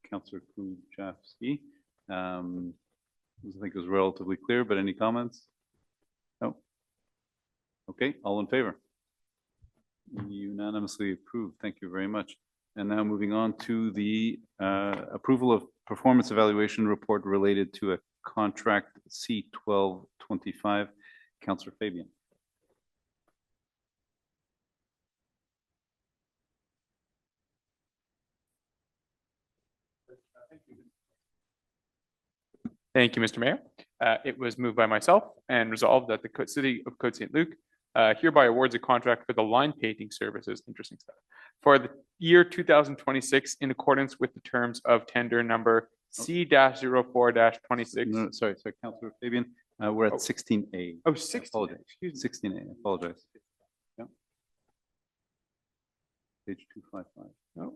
Councillor Kujawski. I think it was relatively clear, but any comments? No. Okay, all in favor? Unanimously approved. Thank you very much. And now moving on to the approval of performance evaluation report related to a contract C1225. Councillor Fabian. Thank you, Mr. Mayor. It was moved by myself and resolved that the City of Côte Saint-Luc hereby awards a contract for the line painting services, interesting stuff, for the year 2026 in accordance with the terms of tender number C-04-26. No, sorry, Councillor Fabian, we're at 16A. Oh, 16. Apologize. 16A, I apologize. Yeah. Page 255. No.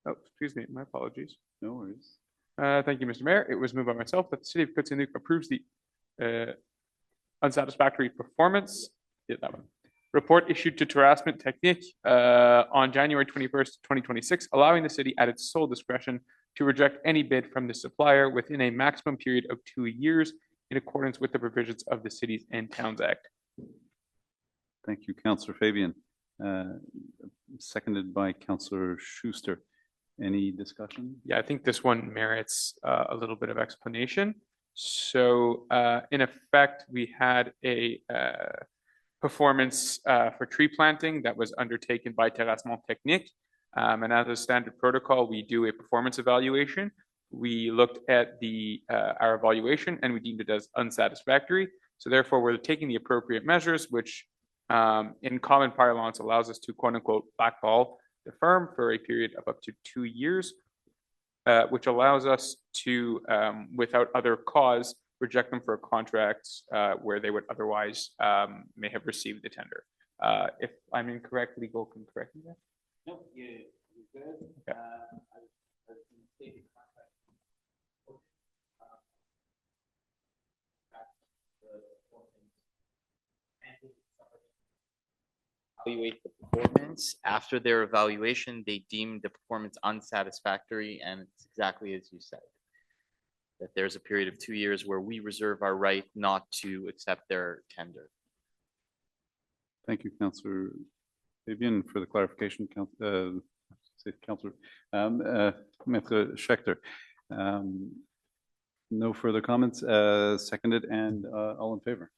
Oh, excuse me, my apologies. No worries. Thank you, Mr. Mayor. It was moved by myself that the City of Côte Saint-Luc approves the unsatisfactory performance. Yeah, that one. Report issued to Terrassement Technique on January 21st, 2026, allowing the city at its sole discretion to reject any bid from the supplier within a maximum period of 2 years in accordance with the provisions of the Cities and Towns Act. Thank you, Councillor Fabian. Seconded by Councillor Schuster. Any discussion? Yeah, I think this one merits a little bit of explanation. So in effect, we had a performance for tree planting that was undertaken by Terrassement Technique. And as a standard protocol, we do a performance evaluation. We looked at our evaluation and we deemed it as unsatisfactory. So therefore, we're taking the appropriate measures, which in common parlance allows us to quote unquote blackball the firm for a period of up to 2 years, which allows us to, without other cause, reject them for contracts where they would otherwise may have received the tender. If I'm incorrect, legal can correct me there. No, you're good. Okay. Evaluate the performance. After their evaluation, they deemed the performance unsatisfactory, and it's exactly as you said, that there's a period of 2 years where we reserve our right not to accept their tender. Thank you, Councillor Fabian, for the clarification. Councillor Maître Schechter. No further comments. Seconded and all in favor.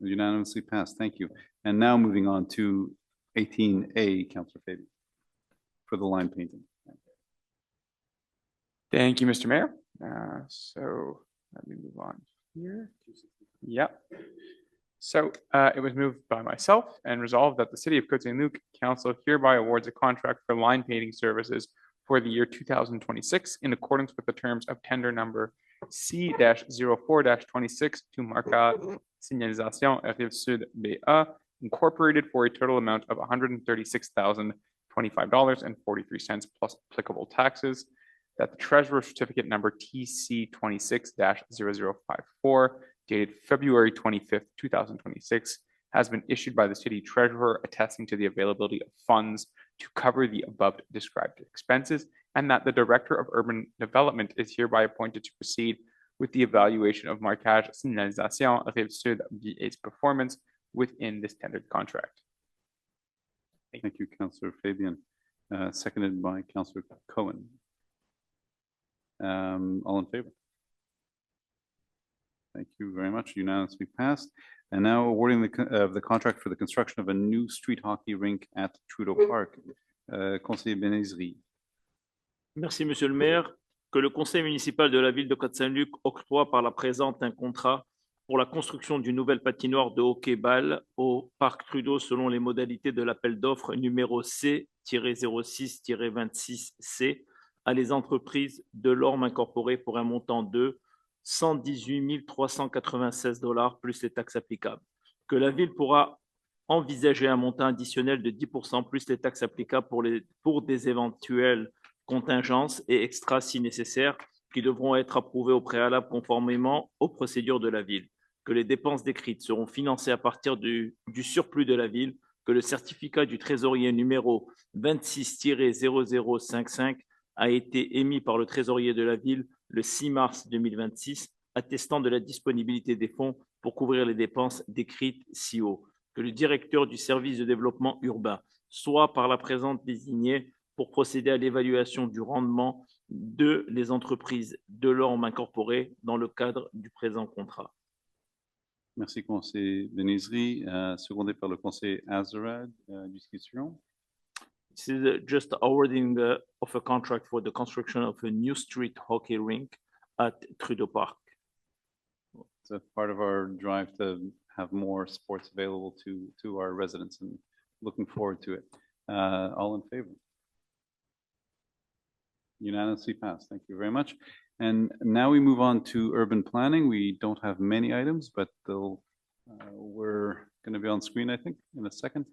Unanimously passed. Thank you. And now moving on to 18A, Councillor Fabian, for the line painting. Thank you, Mr. Mayor. So let me move on here. Yep. So it was moved by myself and resolved that the City of Côte Saint-Luc Council hereby awards a contract for line painting services for the year 2026 in accordance with the terms of tender number C-04-26 to Marca Signalisation Rive-Sud BA, incorporated for a total amount of $136,025.43 plus applicable taxes, that the Treasurer Certificate number TC26-0054, dated February 25th, 2026, has been issued by the City Treasurer attesting to the availability of funds to cover the above described expenses, and that the Director of Urban Development is hereby appointed to proceed with the evaluation of Marquage Signalisation Rive-Sud BA's performance within this tendered contract. Thank you, Councillor Fabian. Seconded by Councillor Cohen. All in favor? Thank you very much. Unanimously passed. And now awarding the contract for the construction of a new street hockey rink at Trudeau Park. Conseiller Benezri. Merci, Monsieur le maire. Que le conseil municipal de la ville de Côte Saint-Luc octroie par la présente un contrat pour la construction d'une nouvelle patinoire de hockey-ball au parc Trudeau selon les modalités de l'appel d'offres numéro C-06-26C à les entreprises de l'Orme incorporées pour un montant de $118 396 plus les taxes applicables. Que la ville pourra envisager un montant additionnel de 10% plus les taxes applicables pour des éventuelles contingences et extras si nécessaires qui devront être approuvés au préalable conformément aux procédures de la ville. Que les dépenses décrites seront financées à partir du surplus de la ville, que le certificat du trésorier numéro 26-0055 a été émis par le trésorier de la ville le 6 mars 2026, attestant de la disponibilité des fonds pour couvrir les dépenses décrites si haut. Que le directeur du service de développement urbain soit par la présente désigné pour procéder à l'évaluation du rendement de les entreprises de l'Orme incorporées dans le cadre du présent contrat. Merci, conseiller Benezri. Secondé par le conseiller Azarad. Discussion. This is just awarding of a contract for the construction of a new street hockey rink at Trudeau Park. It's a part of our drive to have more sports available to our residents and looking forward to it. All in favor? Unanimously passed. Thank you very much. And now we move on to urban planning. We don't have many items, but they'll, we're going to be on screen, I think, in a second.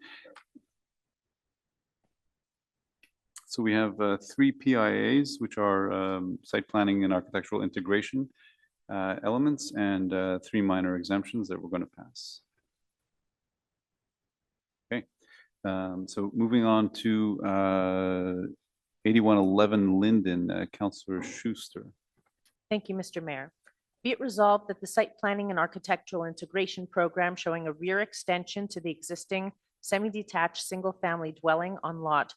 So we have 3 PIAs, which are site planning and architectural integration elements, and 3 minor exemptions that we're going to pass. Okay, so moving on to 8111 Linden, Councillor Schuster. Thank you, Mr. Mayor. Be it resolved that the site planning and architectural integration program showing a rear extension to the existing semi-detached single-family dwelling on lot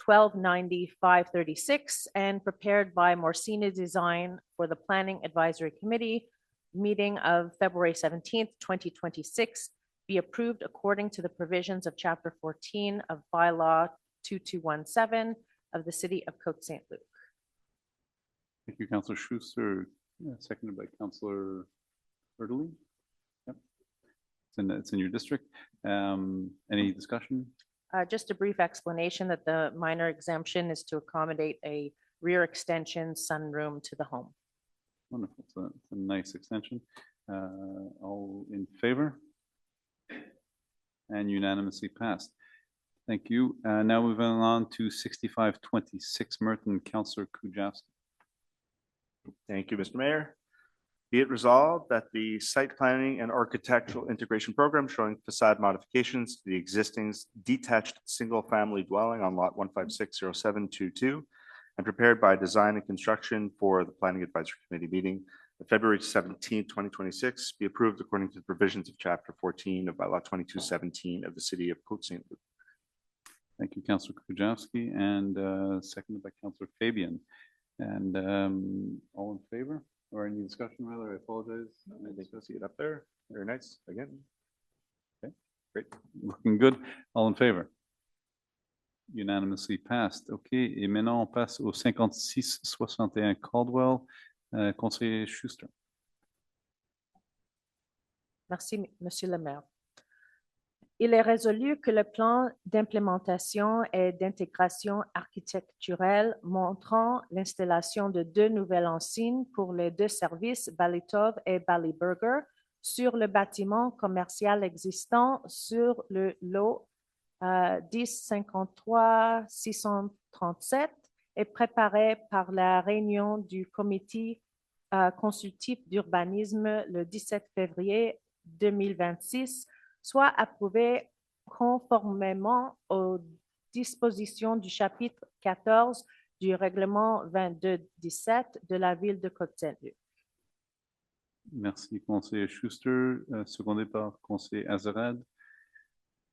1290-536 and prepared by Morsina Design for the Planning Advisory Committee meeting of February 17th, 2026 be approved according to the provisions of Chapter 14 of Bylaw 2217 of the City of Côte Saint-Luc. Thank you, Councillor Schuster. Seconded by Councillor Erdely. Yep. It's in your district. Any discussion? Just a brief explanation that the minor exemption is to accommodate a rear extension sunroom to the home. Wonderful. It's a nice extension. All in favor? And unanimously passed. Thank you. Now moving on to 6526 Merton, Councillor Kujawski. Thank you, Mr. Mayor. Be it resolved that the site planning and architectural integration program showing facade modifications to the existing detached single-family dwelling on lot 1560722 and prepared by design and construction for the Planning Advisory Committee meeting of February 17, 2026 be approved according to the provisions of Chapter 14 of Bylaw 2217 of the City of Côte Saint-Luc. Thank you, Councillor Kujawski, and seconded by Councillor Fabian. And all in favor? Or any discussion, rather? I apologize. I think you'll see it up there. Very nice. Again. Okay, great. Looking good. All in favor? Unanimously passed. Okay, et maintenant on passe au 5661 Caldwell, conseiller Schuster. Merci, Monsieur le maire. Il est résolu que le plan d'implémentation et d'intégration architecturelle montrant l'installation de 2 nouvelles enseignes pour les 2 services Balitov et Baliburger sur le bâtiment commercial existant sur le lot 1053-637 est préparé par la réunion du comité consultif d'urbanisme le 17 février 2026 soit approuvé conformément aux dispositions du chapitre 14 du règlement 2217 de la ville de Côte Saint-Luc. Merci, conseiller Schuster, secondé par conseiller Azarad.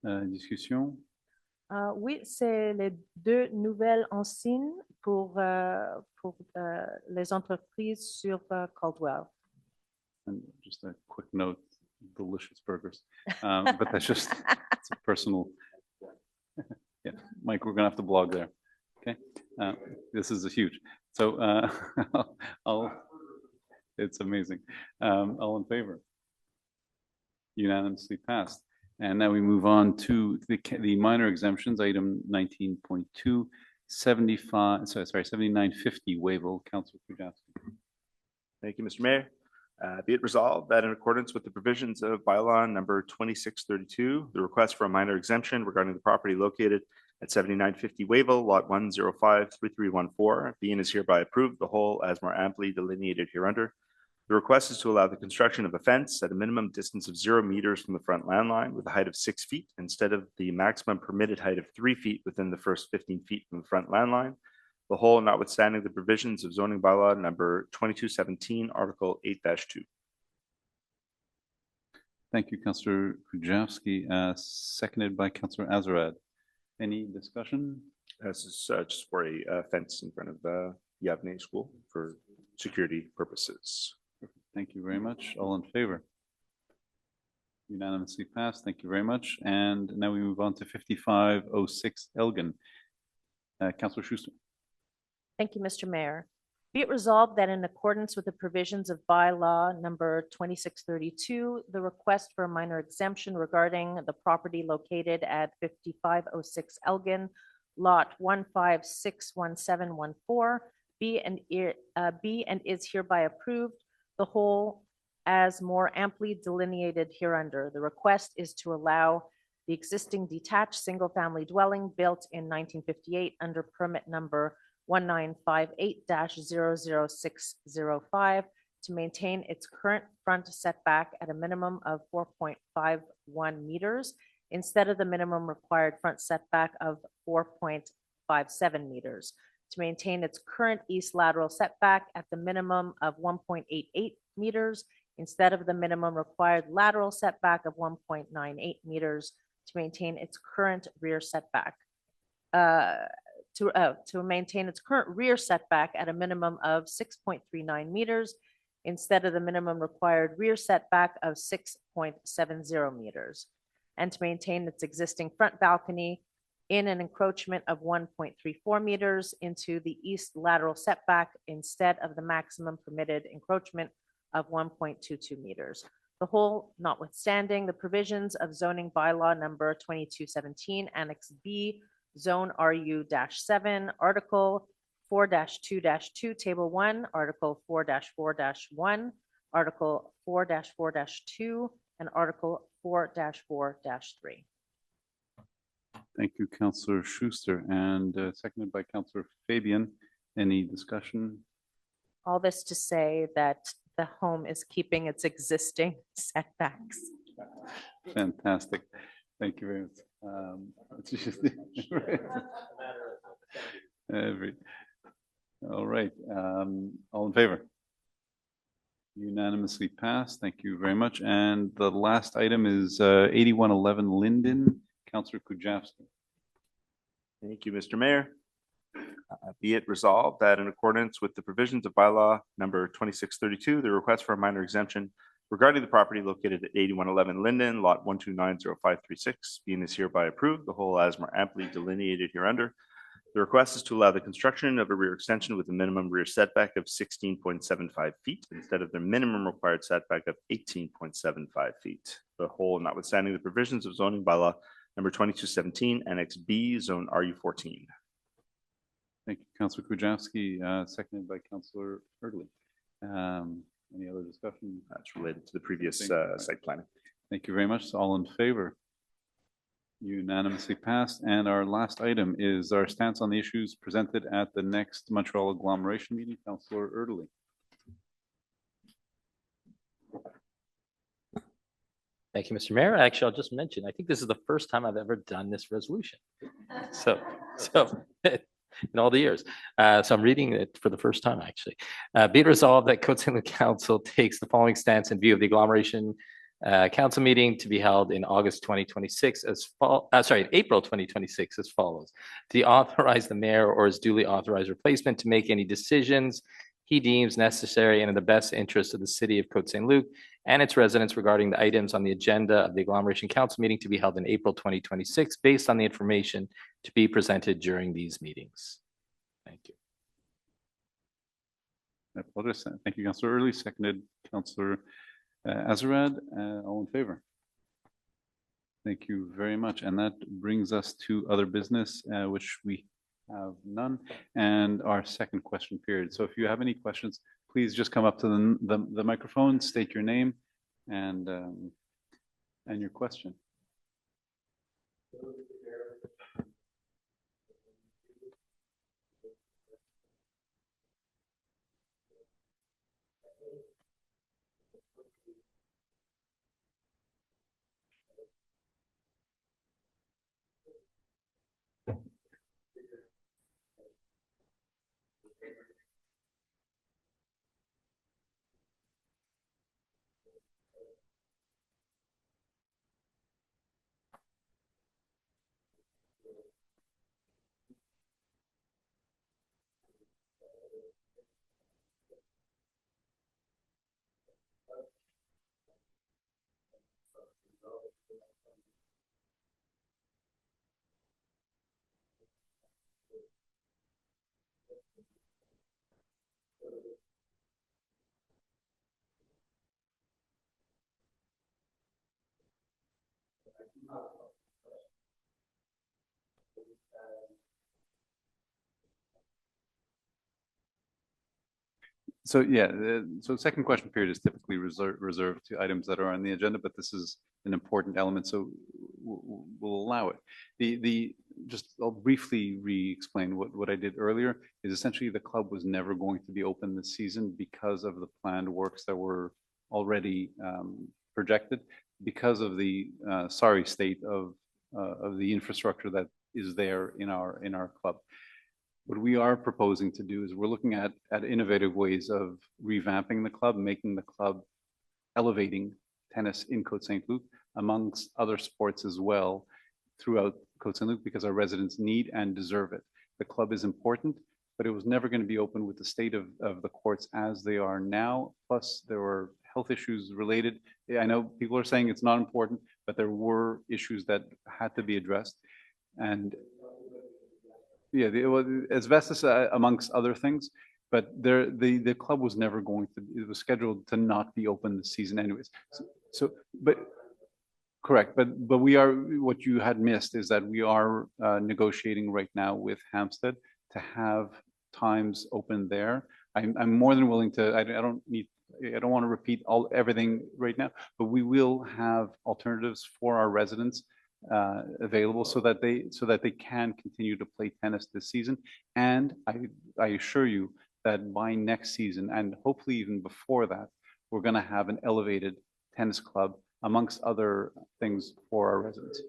Discussion. Oui, c'est les 2 nouvelles enseignes pour les entreprises sur Caldwell. And just a quick note, delicious burgers. But that's just it's a personal. Yeah, Mike, we're gonna have to blog there. Okay, this is a huge. So it's amazing. All in favor? Unanimously passed. And now we move on to the minor exemptions, item 19.2, 7950 Wavell, Councillor Kujawski. Thank you, Mr. Mayor. Be it resolved that in accordance with the provisions of bylaw number 2632, the request for a minor exemption regarding the property located at 7950 Wavell, lot 1053314, be and is hereby approved, the whole as more amply delineated hereunder. The request is to allow the construction of a fence at a minimum distance of 0 meters from the front land line with a height of 6 feet instead of the maximum permitted height of 3 feet within the first 15 feet from the front land line. The whole notwithstanding the provisions of zoning bylaw number 2217, article 8-2. Thank you, Councillor Kujawski, seconded by Councillor Azarad. Any discussion? This is just for a fence in front of the Yavne School for security purposes. Thank you very much. All in favor? Unanimously passed. Thank you very much. And now we move on to 5506 Elgin, Councillor Schuster. Thank you, Mr. Mayor. Be it resolved that in accordance with the provisions of bylaw number 2632, the request for a minor exemption regarding the property located at 5506 Elgin, lot 1561714, be and is hereby approved, the whole as more amply delineated hereunder. The request is to allow the existing detached single-family dwelling built in 1958 under permit number 1958-00605 to maintain its current front setback at a minimum of 4.51 meters instead of the minimum required front setback of 4.57 meters, to maintain its current east lateral setback at the minimum of 1.88 meters instead of the minimum required lateral setback of 1.98 meters, to maintain its current rear setback. To maintain its current rear setback at a minimum of 6.39 meters instead of the minimum required rear setback of 6.70 meters, and to maintain its existing front balcony in an encroachment of 1.34 meters into the east lateral setback instead of the maximum permitted encroachment of 1.22 meters. The whole notwithstanding the provisions of zoning bylaw number 2217, Annex B, Zone RU-7, Article 4-2-2, Table 1, Article 4-4-1, Article 4-4-2, and Article 4-4-3. Thank you, Councillor Schuster, and seconded by Councillor Fabian. Any discussion? All this to say that the home is keeping its existing setbacks. Fantastic. Thank you very much. It's just- All right. All in favor? Unanimously passed. Thank you very much. And the last item is 8111 Linden. Councillor Kujawski. Thank you, Mr. Mayor. Be it resolved that in accordance with the provisions of bylaw number 2632, the request for a minor exemption regarding the property located at 8111 Linden, lot 1290536, being is hereby approved, the whole as more amply delineated hereunder. The request is to allow the construction of a rear extension with a minimum rear setback of 16.75 feet instead of the minimum required setback of 18.75 feet. The whole notwithstanding the provisions of zoning bylaw number 2217, Annex B, Zone RU14. Thank you, Councillor Kujawski, seconded by Councillor Erdley. Any other discussion? That's related to the previous site planning. Thank you very much. So all in favor? Unanimously passed. And our last item is our stance on the issues presented at the next Montreal agglomeration meeting. Councillor Erdley. Thank you, Mr. Mayor. Actually, I'll just mention, I think this is the first time I've ever done this resolution. So in all the years. So I'm reading it for the first time, actually. Be it resolved that Côte Saint-Luc Council takes the following stance in view of the agglomeration council meeting to be held in August 2026 April 2026 as follows. To authorize the mayor or his duly authorized replacement to make any decisions he deems necessary and in the best interest of the city of Côte Saint-Luc and its residents regarding the items on the agenda of the agglomeration council meeting to be held in April 2026 based on the information to be presented during these meetings. Thank you. I apologize. Thank you, Councillor Erdley, seconded Councillor Azarad. All in favor? Thank you very much. And that brings us to other business, which we have none, and our second question period. So if you have any questions, please just come up to the microphone, state your name and your question. So yeah, so second question period is typically reserved to items that are on the agenda, but this is an important element, so we'll allow it. I'll briefly re-explain what I did earlier is essentially the club was never going to be open this season because of the planned works that were already projected, because of the sorry state of the infrastructure that is there in our club. What we are proposing to do is we're looking at innovative ways of revamping the club, making the club elevating tennis in Côte Saint-Luc amongst other sports as well throughout Côte Saint-Luc because our residents need and deserve it. The club is important, but it was never going to be open with the state of the courts as they are now. Plus, there were health issues related. I know people are saying it's not important, but there were issues that had to be addressed. And yeah, asbestos amongst other things, but the club was never going to, it was scheduled to not be open this season anyways. But correct, but we are, what you had missed is that we are negotiating right now with Hampstead to have times open there. I'm more than willing to, I don't want to repeat everything right now, but we will have alternatives for our residents available so that they can continue to play tennis this season. And I assure you that by next season, and hopefully even before that, we're going to have an elevated tennis club amongst other things for our residents.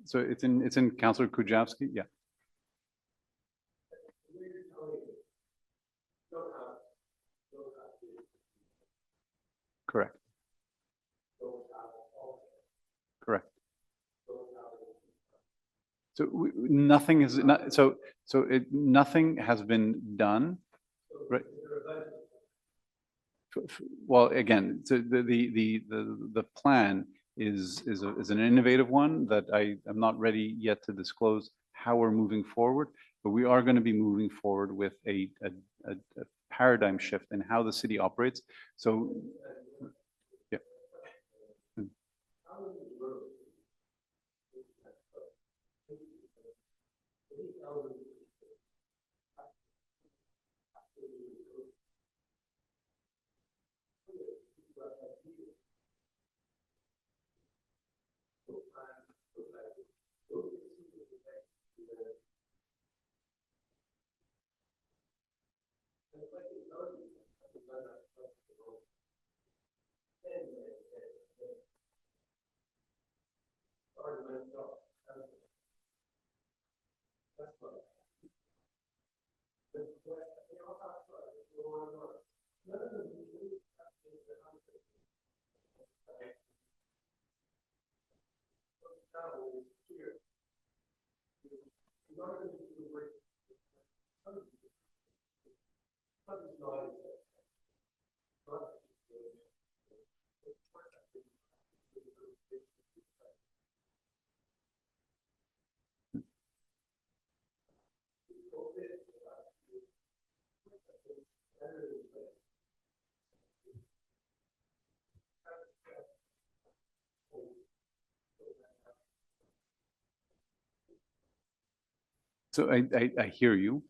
So it's in Councillor Kujawski, yeah. Correct. Correct. So nothing is not nothing has been done, right? Well, again, so the plan is an innovative one that I am not ready yet to disclose how we're moving forward, but we are going to be moving forward with a paradigm shift in how the city operates. So, yeah. So I hear you.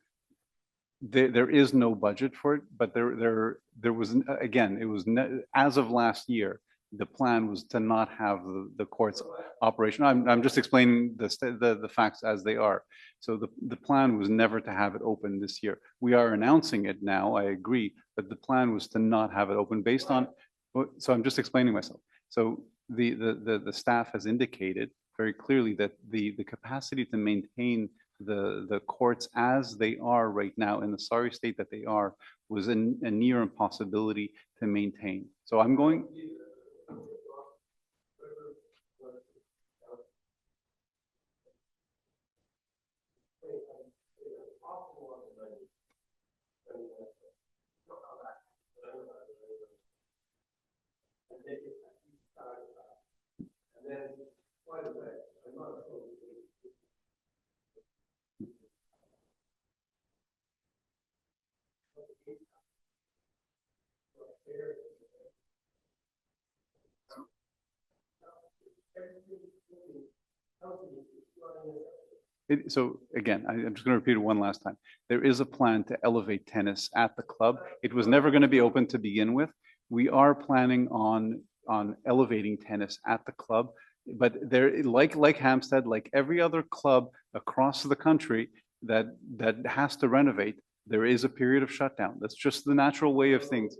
There is no budget for it, but there was, again, it was as of last year, the plan was to not have the courts operation. I'm just explaining the facts as they are. So the plan was never to have it open this year. We are announcing it now, I agree, but the plan was to not have it open based on, so I'm just explaining myself. So the staff has indicated very clearly that the capacity to maintain the courts as they are right now in the sorry state that they are was a near impossibility to maintain. So I'm going. So again, I'm just going to repeat it one last time. There is a plan to elevate tennis at the club. It was never going to be open to begin with. We are planning on elevating tennis at the club, but there, like Hampstead, like every other club across the country that has to renovate, there is a period of shutdown. That's just the natural way of things.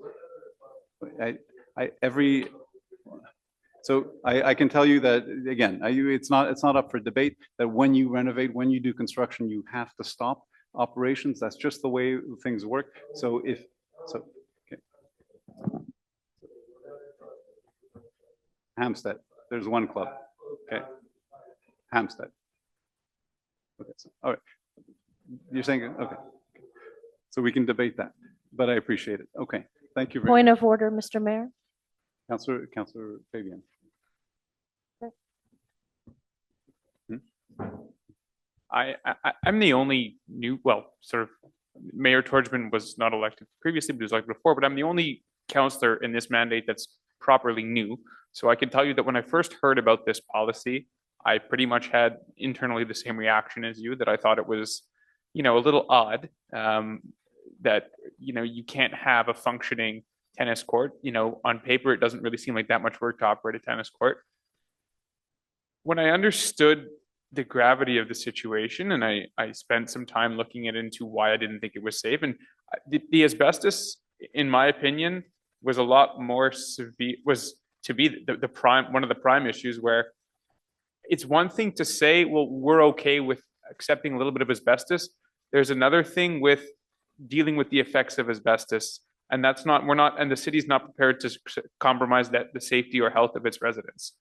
So I can tell you that, again, it's not up for debate, that when you renovate, when you do construction, you have to stop operations. That's just the way things work. So okay. Hampstead, there's one club, okay? Hampstead. Okay, so, all right. You're saying, okay. So we can debate that, but I appreciate it. Okay, thank you very much. Point of order, Mr. Mayor. Councillor Fabian. I'm the only new, well, sort of, Mayor Torgman was not elected previously, but he was elected before, but I'm the only councillor in this mandate that's properly new. So I can tell you that when I first heard about this policy, I pretty much had internally the same reaction as you, that I thought it was, a little odd, that, you can't have a functioning tennis court. On paper, it doesn't really seem like that much work to operate a tennis court. When I understood the gravity of the situation, and I spent some time looking into why I didn't think it was safe, and the asbestos, in my opinion, was a lot more severe, was to be one of the prime issues, where it's one thing to say, well, we're okay with accepting a little bit of asbestos. There's another thing with dealing with the effects of asbestos, and and the city's not prepared to compromise the safety or health of its residents.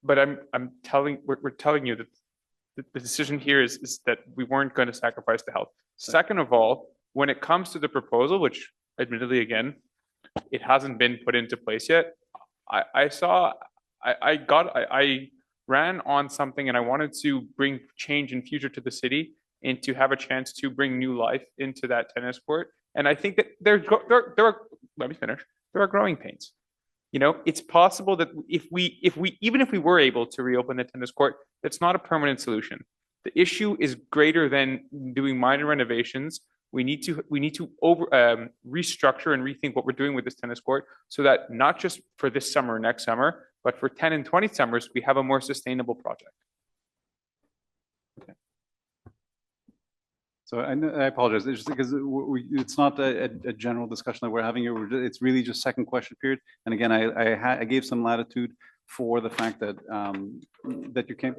But we're telling you that the decision here is that we weren't going to sacrifice the health. Second of all, when it comes to the proposal, which admittedly, again, it hasn't been put into place yet, I ran on something, and I wanted to bring change in future to the city and to have a chance to bring new life into that tennis court. And I think that let me finish. There are growing pains. It's possible that even if we were able to reopen the tennis court, that's not a permanent solution. The issue is greater than doing minor renovations. We need to restructure and rethink what we're doing with this tennis court, so that not just for this summer or next summer, but for 10 and 20 summers, we have a more sustainable project. Okay. So I apologize. It's just because it's not a general discussion that we're having here. It's really just second question period. And again, I gave some latitude for the fact that that you came.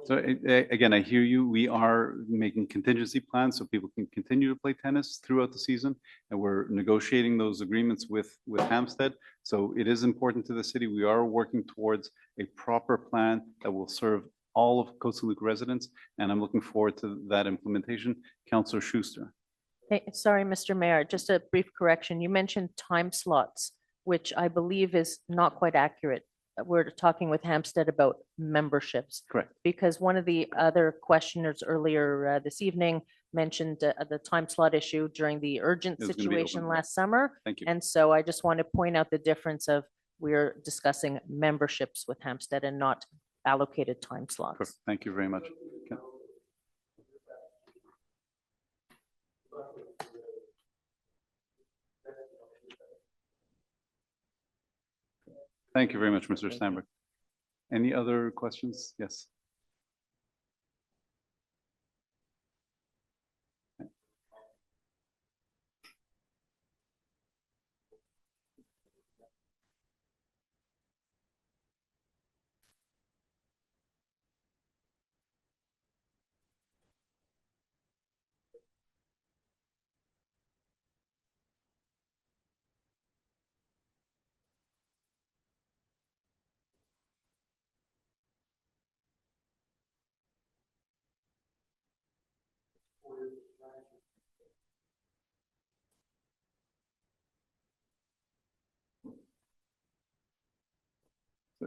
So again, I hear you. We are making contingency plans so people can continue to play tennis throughout the season, and we're negotiating those agreements with Hampstead. So it is important to the city. We are working towards a proper plan that will serve all of Côte Saint-Luc residents, and I'm looking forward to that implementation. Councillor Schuster. Hey, sorry, Mr. Mayor, just a brief correction. You mentioned time slots, which I believe is not quite accurate. We're talking with Hampstead about memberships. Correct. Because one of the other questioners earlier this evening mentioned the time slot issue during the urgent situation last summer. Thank you. And so I just want to point out the difference of we're discussing memberships with Hampstead and not allocated time slots. Perfect. Thank you very much. Okay. Thank you very much, Mr. Steinberg. Any other questions? Yes.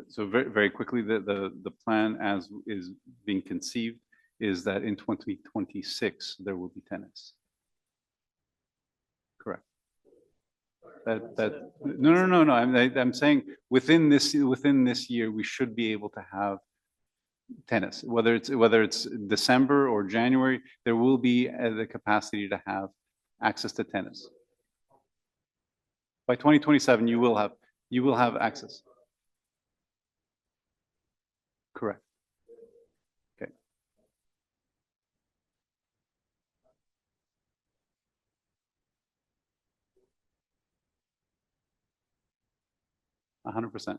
So very, very quickly, the plan as is being conceived is that in 2026, there will be tennis. Correct. No. I'm saying within this year, we should be able to have tennis, whether it's December or January, there will be the capacity to have access to tennis. By 2027, you will have access. Correct. Okay. 100%.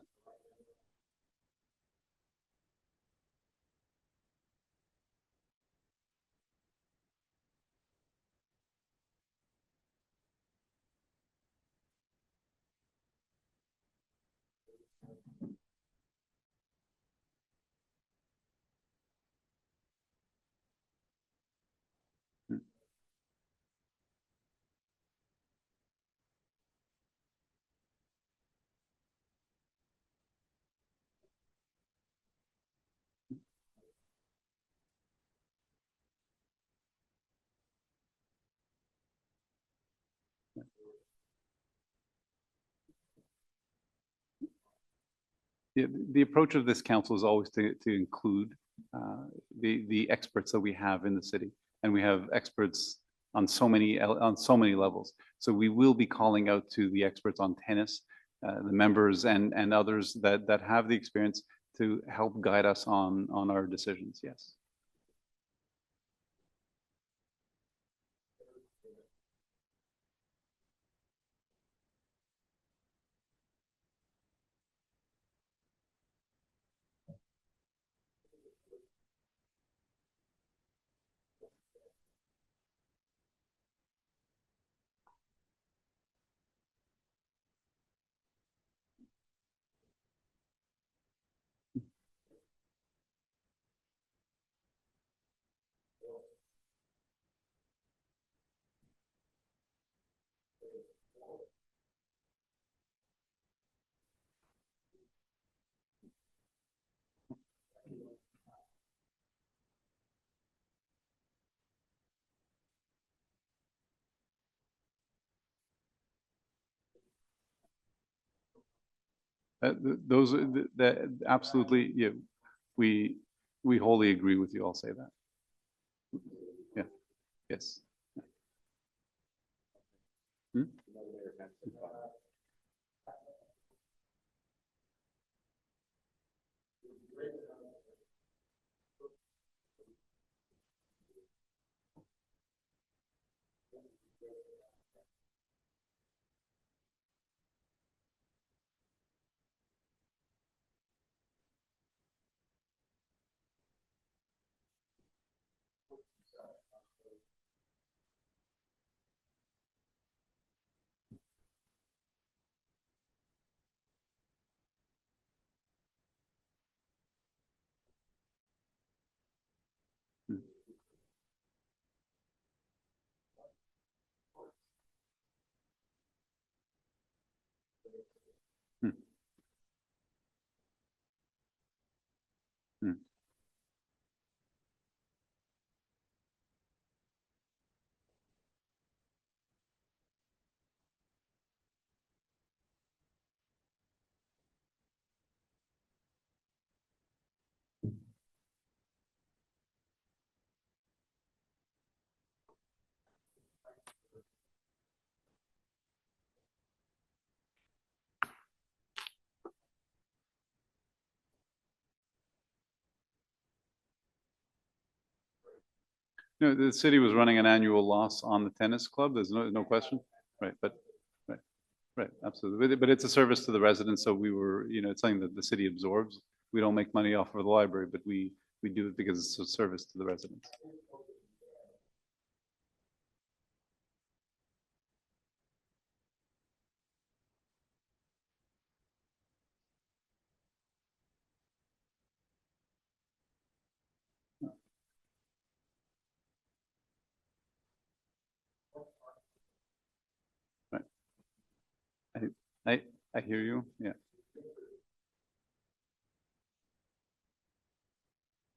The approach of this council is always to include the experts that we have in the city, and we have experts on so many levels. So we will be calling out to the experts on tennis, the members and others that have the experience to help guide us on our decisions. Yes. Those that absolutely, yeah, we wholly agree with you. I'll say that. Yeah. Yes. Hmm? No, the city was running an annual loss on the tennis club. There's no question. Right, right, absolutely. But it's a service to the residents, so we were, it's something that the city absorbs. We don't make money off of the library, but we do it because it's a service to the residents. Right. I hear you. Yeah.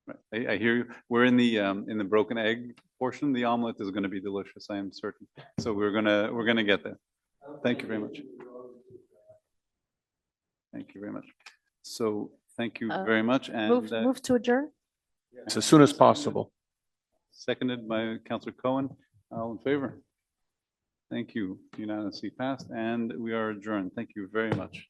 Right. I hear you. We're in the broken egg portion. The omelet is going to be delicious, I am certain. So we're gonna get there. Thank you very much. Thank you very much. So thank you very much. And Move to adjourn? As soon as possible. seconded by Councillor Cohen. All in favor? Thank you. Unanimously passed, and we are adjourned. Thank you very much.